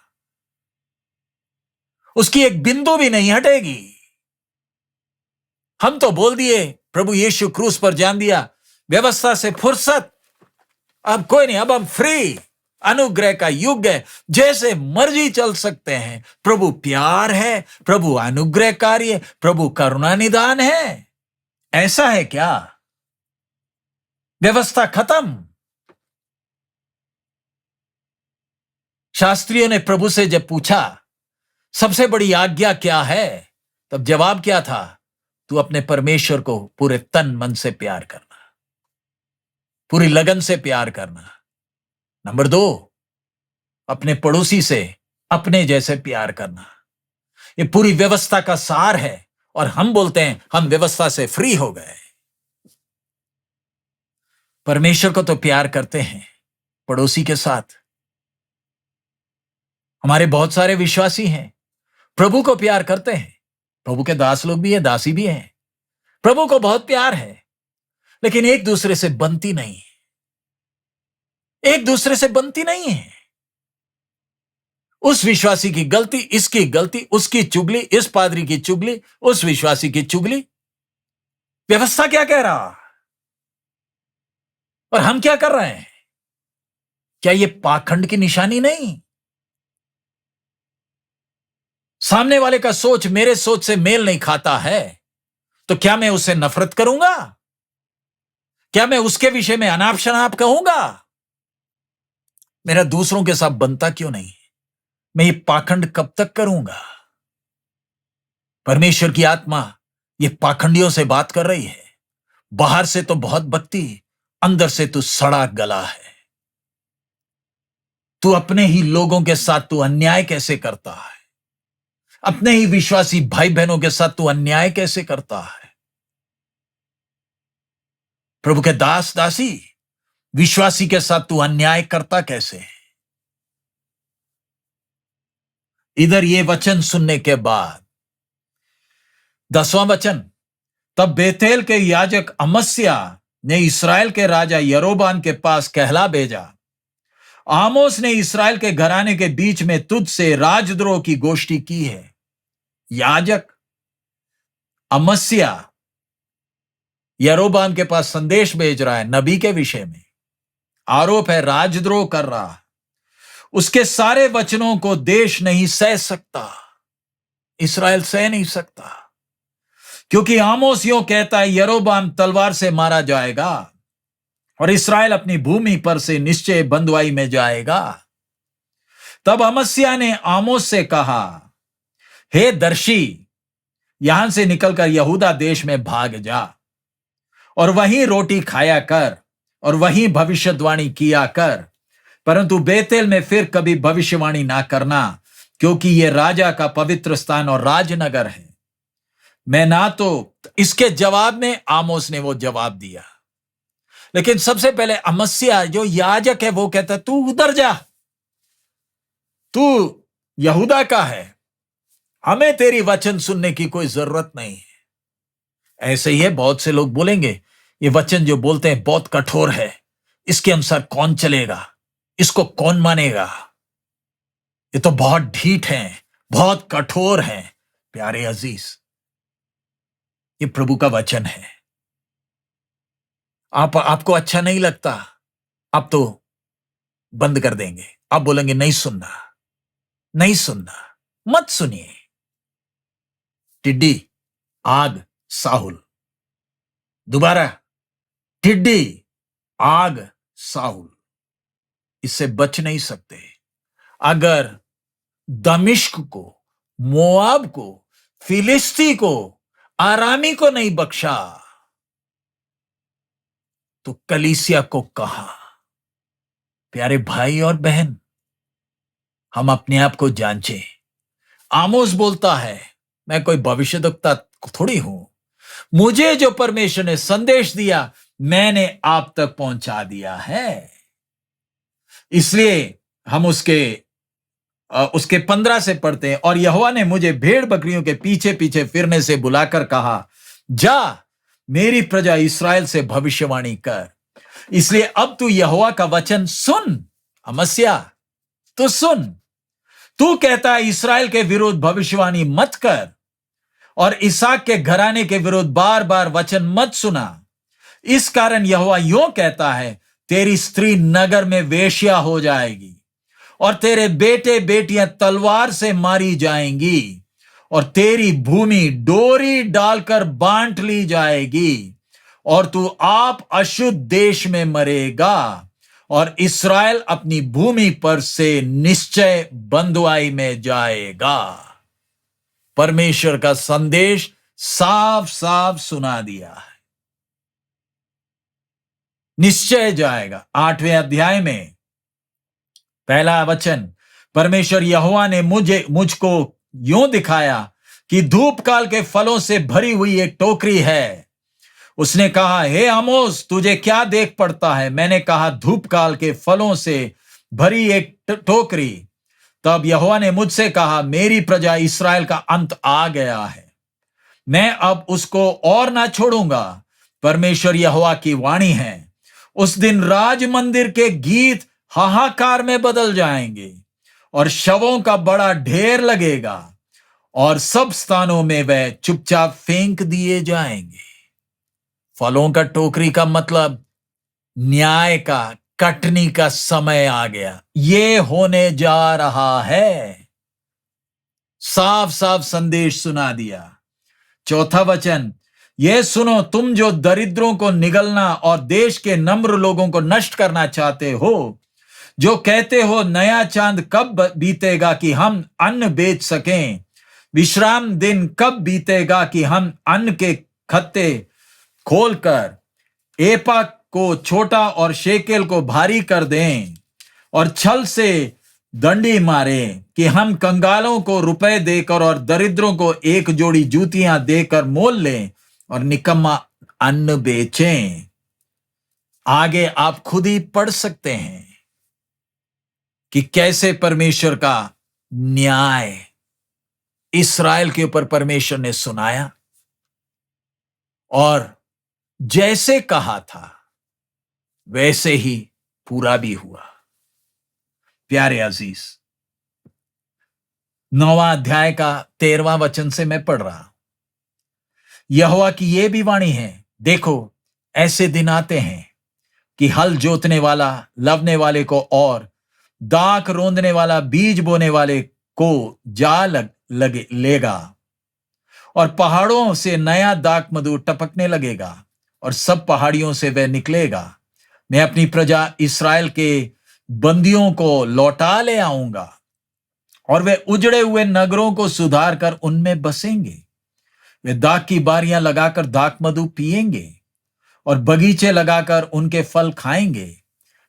[SPEAKER 1] उसकी एक बिंदु भी नहीं हटेगी। हम तो बोल दिए प्रभु यीशु क्रूस पर जान दिया, व्यवस्था से फुर्सत, अब कोई नहीं, अब हम फ्री। अनुग्रह का युग है, जैसे मर्जी चल सकते हैं। प्रभु प्यार है, प्रभु अनुग्रहकारी है, प्रभु करुणा निदान है। ऐसा है क्या? व्यवस्था खत्म। शास्त्रियों ने प्रभु से जब पूछा सबसे बड़ी आज्ञा क्या है, तब जवाब क्या था? तू अपने परमेश्वर को पूरे तन मन से प्यार करना, पूरी लगन से प्यार करना। नंबर 2, अपने पड़ोसी से अपने जैसे प्यार करना। ये पूरी व्यवस्था का सार है। और हम बोलते हैं हम व्यवस्था से फ्री हो गए। परमेश्वर को तो प्यार करते हैं, पड़ोसी के साथ। हमारे बहुत सारे विश्वासी हैं, प्रभु को प्यार करते हैं। प्रभु के दास लोग भी हैं, दासी भी हैं। प्रभु को बहुत प्यार है, लेकिन एक दूसरे से बनती नहीं है। एक दूसरे से बनती नहीं है। उस विश्वासी की गलती, इसकी गलती, उसकी चुगली, इस पादरी की चुगली, उस विश्वासी की चुगली। व्यवस्था क्या कह रहा? और हम क्या कर रहे हैं? क्या ये पाखंड की निशानी नहीं? सामने वाले का सोच मेरे सोच से मेल नहीं खाता है, तो क्या मैं उससे नफरत करूंगा? क्या मैं उसके विषय में अनाप शनाप कहूंगा? मेरा दूसरों के साथ बनता क्यों नहीं? मैं ये पाखंड कब तक करूंगा? परमेश्वर की आत्मा ये पाखंडियों से बात कर रही है। बाहर से तो बहुत भक्ति, अंदर से तू सड़ा गला है। तू अपने ही लोगों के साथ तू अन्याय कैसे करता है? अपने ही विश्वासी भाई बहनों के साथ तू अन्याय कैसे करता है? प्रभु के दास दासी, विश्वासी के साथ तू अन्याय करता कैसे है? इधर ये वचन सुनने के बाद 10वां वचन, तब बेतेल के याजक अमस्या ने इस्राएल के राजा यरोबाम के पास कहला भेजा, आमोस ने इस्राएल के घराने के बीच में तुझ से राजद्रोह की गोष्ठी की है। याजक अमस्या यरोबाम के पास संदेश भेज रहा है, नबी के विषय में आरोप है, राजद्रोह कर रहा है। उसके सारे वचनों को देश नहीं सह सकता, इस्राएल सह नहीं सकता, क्योंकि आमोस यूं कहता है, यरोबाम तलवार से मारा जाएगा और इस्राएल अपनी भूमि पर से निश्चय बंधुआई में जाएगा। तब अमस्या ने आमोस से कहा, हे दर्शी, यहां से निकलकर यहूदा देश में भाग जा और वहीं रोटी खाया कर और वहीं भविष्यवाणी किया कर, परंतु बेतेल में फिर कभी भविष्यवाणी ना करना, क्योंकि यह राजा का पवित्र स्थान और राजनगर है। मैं ना तो इसके जवाब में आमोस ने वो जवाब दिया, लेकिन सबसे पहले अमस्या जो याजक है वो कहता है, तू उधर जा, तू यहूदा का है, हमें तेरी वचन सुनने की कोई जरूरत नहीं है। ऐसे ही है, बहुत से लोग बोलेंगे ये वचन जो बोलते हैं बहुत कठोर है, इसके अनुसार कौन चलेगा, इसको कौन मानेगा, ये तो बहुत ढीठ है, बहुत कठोर है। प्यारे अजीज, ये प्रभु का वचन है। आपको अच्छा नहीं लगता, आप तो बंद कर देंगे, आप बोलेंगे नहीं सुनना, नहीं सुनना, मत सुनिए। टिड्डी, आग, साहुल, दोबारा टिड्डी, आग, साहुल, इससे बच नहीं सकते। अगर दमिश्क को, मोआब को, फिलिस्ती को, आरामी को नहीं बख्शा, तो कलीसिया को कहा? प्यारे भाई और बहन, हम अपने आप को जांचें। आमोस बोलता है, मैं कोई भविष्यद्वक्ता थोड़ी हूं, मुझे जो परमेश्वर ने संदेश दिया मैंने आप तक पहुंचा दिया है। इसलिए हम उसके 15 से पढ़ते हैं, और यहोवा ने मुझे भेड़ बकरियों के पीछे पीछे फिरने से बुलाकर कहा, जा मेरी प्रजा इस्राएल से भविष्यवाणी कर। इसलिए अब तू यहोवा का वचन सुन। अमस्या, तू सुन। तू कहता है इस्राएल के विरुद्ध भविष्यवाणी मत कर और इसहाक के घराने के विरुद्ध बार बार वचन मत सुना। इस कारण यहोवा यूं कहता है, तेरी स्त्री नगर में वेश्या हो जाएगी और तेरे बेटे बेटियां तलवार से मारी जाएंगी और तेरी भूमि डोरी डालकर बांट ली जाएगी और तू आप अशुद्ध देश में मरेगा और इस्राएल अपनी भूमि पर से निश्चय बंधुआई में जाएगा। परमेश्वर का संदेश साफ साफ सुना दिया है, निश्चय जाएगा। 8वें अध्याय में पहला वचन, परमेश्वर यहोवा ने मुझको यूं दिखाया कि धूप काल के फलों से भरी हुई एक टोकरी है। उसने कहा, हे आमोस, तुझे क्या देख पड़ता है? मैंने कहा, धूप काल के फलों से भरी एक टोकरी। तब यहोवा ने मुझसे कहा, मेरी प्रजा इस्राएल का अंत आ गया है, मैं अब उसको और ना छोड़ूंगा। परमेश्वर यहोवा की वाणी है, उस दिन राज मंदिर के गीत हाहाकार में बदल जाएंगे और शवों का बड़ा ढेर लगेगा और सब स्थानों में वह चुपचाप फेंक दिए जाएंगे। फलों का टोकरी का मतलब न्याय का, कटनी का समय आ गया, ये होने जा रहा है। साफ साफ संदेश सुना दिया। चौथा वचन, ये सुनो तुम जो दरिद्रों को निगलना और देश के नम्र लोगों को नष्ट करना चाहते हो, जो कहते हो नया चांद कब बीतेगा कि हम अन्न बेच सकें, विश्राम दिन कब बीतेगा कि हम अन्न के खत्ते खोलकर एपा को छोटा और शेकेल को भारी कर दें, और छल से दंडी मारे कि हम कंगालों को रुपए देकर और दरिद्रों को एक जोड़ी जूतियां देकर मोल लें और निकम्मा अन्न बेचें। आगे आप खुद ही पढ़ सकते हैं कि कैसे परमेश्वर का न्याय इस्राएल के ऊपर परमेश्वर ने सुनाया, और जैसे कहा था वैसे ही पूरा भी हुआ। प्यारे अजीज, 9वां अध्याय का 13वां वचन से मैं पढ़ रहा हूं। यहोवा की यह भी वाणी है, देखो ऐसे दिन आते हैं कि हल जोतने वाला लवने वाले को और दाख रोंदने वाला बीज बोने वाले को जा लेगा, और पहाड़ों से नया दाख मधु टपकने लगेगा, और सब पहाड़ियों से वह निकलेगा। मैं अपनी प्रजा इस्राएल के बंदियों को लौटा ले आऊंगा, और वे उजड़े हुए नगरों को सुधार कर उनमें बसेंगे। वे दाख की बारियां लगाकर दाख मधु पिएंगे और बगीचे लगाकर उनके फल खाएंगे।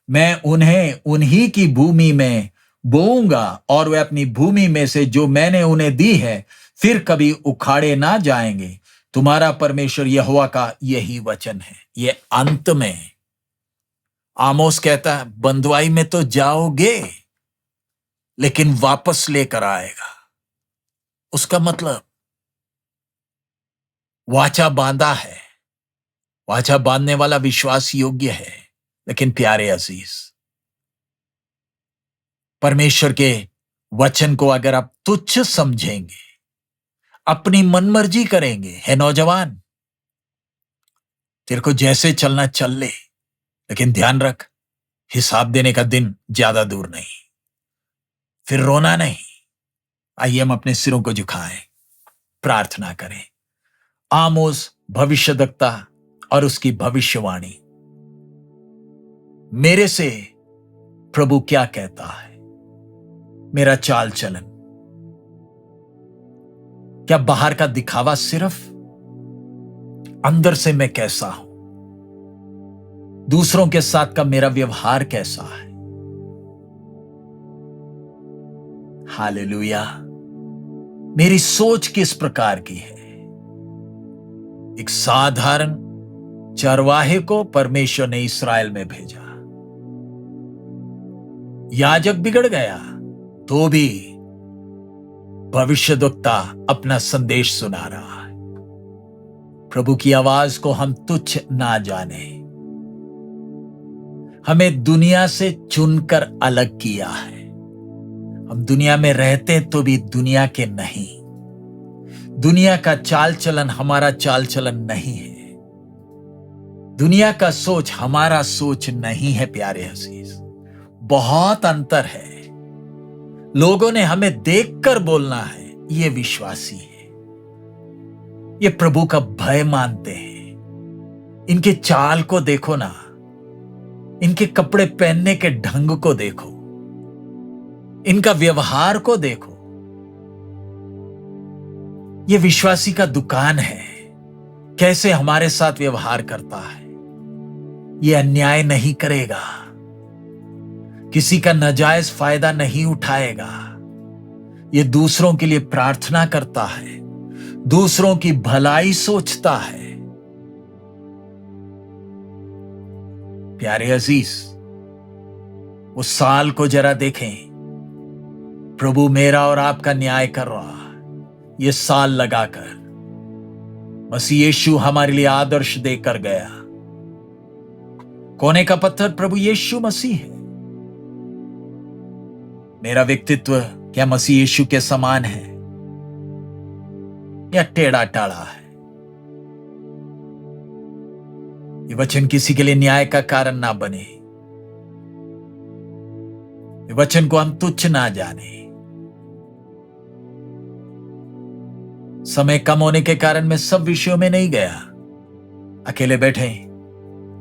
[SPEAKER 1] मैं उन्हें उन्हीं की भूमि में बोऊंगा, और वे अपनी भूमि में से जो मैंने उन्हें दी है फिर कभी उखाड़े ना जाएंगे। तुम्हारा परमेश्वर यहोवा का यही वचन है। ये अंत में आमोस कहता है, बंधुआई में तो जाओगे लेकिन वापस लेकर आएगा। उसका मतलब वाचा बांधा है, वाचा बांधने वाला विश्वास योग्य है। लेकिन प्यारे अजीज, परमेश्वर के वचन को अगर आप तुच्छ समझेंगे, अपनी मनमर्जी करेंगे, है नौजवान, तेरे को जैसे चलना चल ले, लेकिन ध्यान रख, हिसाब देने का दिन ज्यादा दूर नहीं, फिर रोना नहीं। आइए हम अपने सिरों को झुकाएं, प्रार्थना करें। आमोस भविष्यद्वक्ता और उसकी भविष्यवाणी। मेरे से प्रभु क्या कहता है, मेरा चाल चलन क्या बाहर का दिखावा सिर्फ, अंदर से मैं कैसा हूं, दूसरों के साथ का मेरा व्यवहार कैसा है। हालेलुया। मेरी सोच किस प्रकार की है। एक साधारण चरवाहे को परमेश्वर ने इस्राएल में भेजा, याजक बिगड़ गया तो भी भविष्यद्वक्ता अपना संदेश सुना रहा है। प्रभु की आवाज को हम तुच्छ ना जाने। हमें दुनिया से चुनकर अलग किया है। हम दुनिया में रहते तो भी दुनिया के नहीं। दुनिया का चाल चलन हमारा चाल चलन नहीं है। दुनिया का सोच हमारा सोच नहीं है। प्यारे अजीज, बहुत अंतर है। लोगों ने हमें देखकर बोलना है, ये विश्वासी है, ये प्रभु का भय मानते हैं। इनके चाल को देखो ना, इनके कपड़े पहनने के ढंग को देखो, इनका व्यवहार को देखो। ये विश्वासी का दुकान है, कैसे हमारे साथ व्यवहार करता है। ये अन्याय नहीं करेगा, किसी का नाजायज फायदा नहीं उठाएगा। ये दूसरों के लिए प्रार्थना करता है, दूसरों की भलाई सोचता है। प्यारे अजीज, उस साल को जरा देखें। प्रभु मेरा और आपका न्याय कर रहा है। ये साल लगाकर मसीह यीशु हमारे लिए आदर्श देकर गया। कोने का पत्थर प्रभु यीशु मसीह है। मेरा व्यक्तित्व क्या मसीह यीशु के समान है या टेढ़ा टाढ़ा है? ये वचन किसी के लिए न्याय का कारण ना बने। ये वचन को हम तुच्छ ना जाने। समय कम होने के कारण मैं सब विषयों में नहीं गया। अकेले बैठे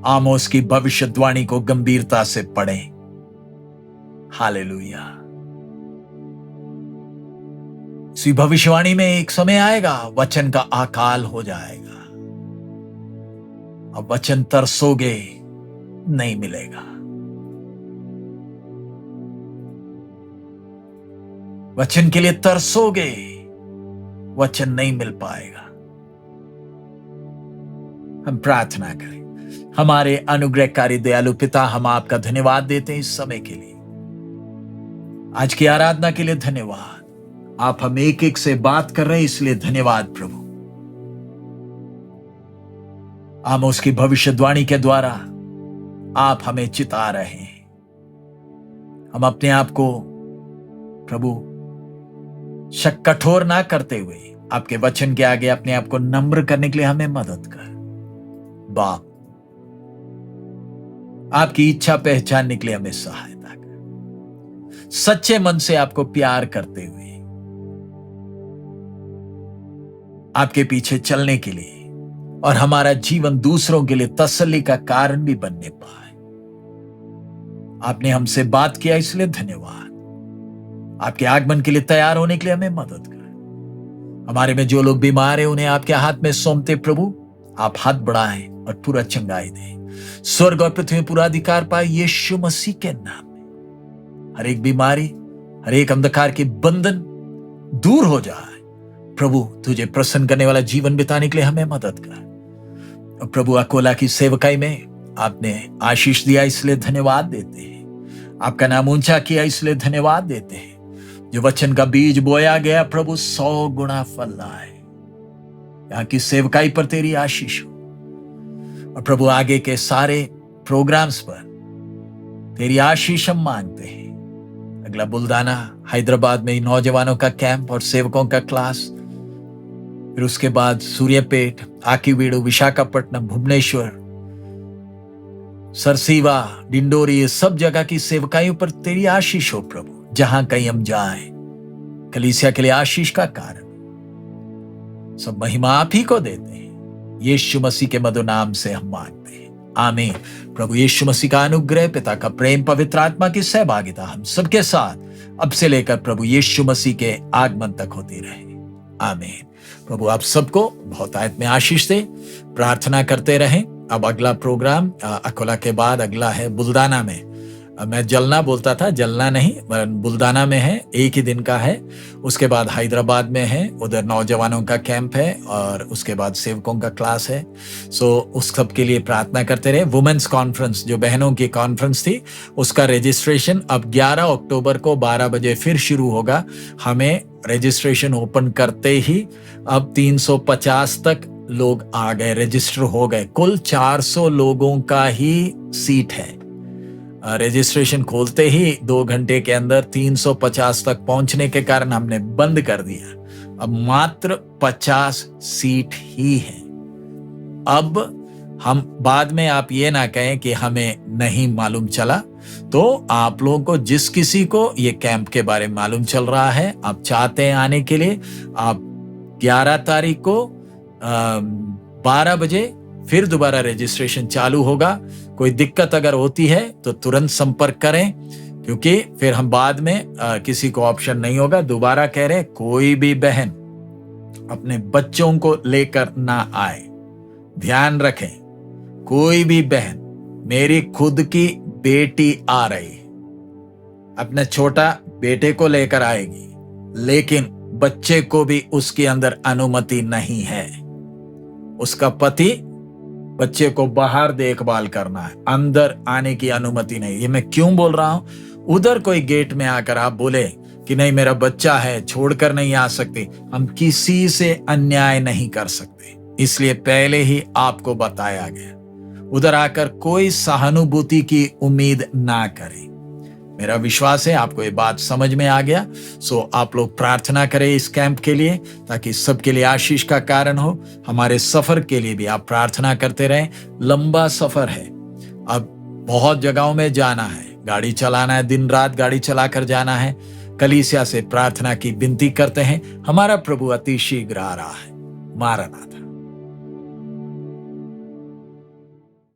[SPEAKER 1] आमोस की भविष्यवाणी को गंभीरता से पढ़ें। हालेलुया। इसी भविष्यवाणी में एक समय आएगा, वचन का अकाल हो जाएगा। अब वचन तरसोगे, नहीं मिलेगा। वचन के लिए तरसोगे, वचन नहीं मिल पाएगा। हम प्रार्थना करें। हमारे अनुग्रहकारी दयालु पिता, हम आपका धन्यवाद देते हैं इस समय के लिए, आज की आराधना के लिए धन्यवाद। आप हम एक एक से बात कर रहे हैं, इसलिए धन्यवाद प्रभु। आमोस की भविष्यवाणी के द्वारा आप हमें चिता रहे हैं। हम अपने आप को प्रभु कठोर ना करते हुए आपके वचन के आगे अपने आप को नम्र करने के लिए हमें मदद कर। बाप, आपकी इच्छा पहचानने के लिए हमें सहायता कर। सच्चे मन से आपको प्यार करते हुए आपके पीछे चलने के लिए और हमारा जीवन दूसरों के लिए तसल्ली का कारण भी बनने पाए। आपने हमसे बात किया, इसलिए धन्यवाद। आपके आगमन के लिए तैयार होने के लिए हमें मदद कर। हमारे में जो लोग बीमार हैं उन्हें आपके हाथ में सौंपते प्रभु, आप हाथ बढ़ाएं और पूरा चंगाई दें। स्वर्ग और पृथ्वी में पूरा अधिकार पाए यीशु मसीह के नाम में। हर एक बीमारी, हर एक अंधकार के बंधन दूर हो जाए। प्रभु, तुझे प्रसन्न करने वाला जीवन बिताने के लिए हमें मदद कर। और प्रभु, अकोला की सेवकाई में आपने आशीष दिया, इसलिए धन्यवाद देते हैं। आपका नाम ऊंचा किया, इसलिए धन्यवाद देते हैं। जो वचन का बीज बोया गया प्रभु, 100 गुना फल लाए। यहां की सेवकाई पर तेरी आशीष हो। और प्रभु, आगे के सारे प्रोग्राम्स पर तेरी आशीष हम मांगते हैं। अगला बुल्दाना, हैदराबाद में नौजवानों का कैंप और सेवकों का क्लास, फिर उसके बाद सूर्यपेट, आकीवीडु, विशाखापट्टनम, भुवनेश्वर, सरसीवा, डिंडोरी, ये सब जगह की सेवकाइयों पर तेरी आशीष हो प्रभु। जहां कहीं हम जाएं, कलीसिया के लिए आशीष का कारण। सब महिमा आप ही को देते हैं। यीशु मसीह के मधुर नाम से हम मांगते हैं, आमीन। प्रभु यीशु मसीह का अनुग्रह, पिता का प्रेम, पवित्र आत्मा की सहभागिता हम सबके साथ अब से लेकर प्रभु यीशु मसीह के आगमन तक होती रहे, आमीन। प्रभु आप सबको बहुत आयत में आशीष दे। प्रार्थना करते रहें। अब अगला प्रोग्राम अकोला के बाद अगला है बुल्दाना में। मैं जलना बोलता था, जलना नहीं, बुल्दाना में है, एक ही दिन का है। उसके बाद हैदराबाद में है, उधर नौजवानों का कैंप है और उसके बाद सेवकों का क्लास है। सो उस सब के लिए प्रार्थना करते रहे। वुमेन्स कॉन्फ्रेंस, जो बहनों की कॉन्फ्रेंस थी, उसका रजिस्ट्रेशन अब 11 अक्टूबर को 12 बजे फिर शुरू होगा। हमें रजिस्ट्रेशन ओपन करते ही अब 350 तक लोग आ गए, रजिस्टर हो गए। कुल 400 लोगों का ही सीट है। रजिस्ट्रेशन खोलते ही 2 घंटे के अंदर 350 तक पहुंचने के कारण हमने बंद कर दिया। अब मात्र 50 सीट ही है। अब हम बाद में आप ये ना कहें कि हमें नहीं मालूम चला, तो आप लोगों को, जिस किसी को ये कैंप के बारे में मालूम चल रहा है, आप चाहते हैं आने के लिए, आप 11 तारीख को 12 बजे फिर दोबारा रजिस्ट्रेशन चालू होगा। कोई दिक्कत अगर होती है तो तुरंत संपर्क करें, क्योंकि फिर हम बाद में किसी को ऑप्शन नहीं होगा। दोबारा कह रहे, कोई भी बहन अपने बच्चों को लेकर ना आए, ध्यान रखें। कोई भी बहन, मेरी खुद की बेटी आ रही, अपने छोटा बेटे को लेकर आएगी, लेकिन बच्चे को भी उसके अंदर अनुमति नहीं है। उसका पति बच्चे को बाहर देखभाल करना है, अंदर आने की अनुमति नहीं। ये मैं क्यों बोल रहा हूं? उधर कोई गेट में आकर आप बोले कि नहीं मेरा बच्चा है, छोड़कर नहीं आ सकते, हम किसी से अन्याय नहीं कर सकते, इसलिए पहले ही आपको बताया गया। उधर आकर कोई सहानुभूति की उम्मीद ना करें। मेरा विश्वास है आपको ये बात समझ में आ गया। सो आप लोग प्रार्थना करें इस कैंप के लिए, ताकि सबके लिए आशीष का कारण हो। हमारे सफर के लिए भी आप प्रार्थना करते रहें। लंबा सफर है, अब बहुत जगहों में जाना है, गाड़ी चलाना है, दिन रात गाड़ी चलाकर जाना है। कलीसिया से प्रार्थना की विनती करते हैं। हमारा प्रभु अति शीघ्र आ रहा है। मारनाथा।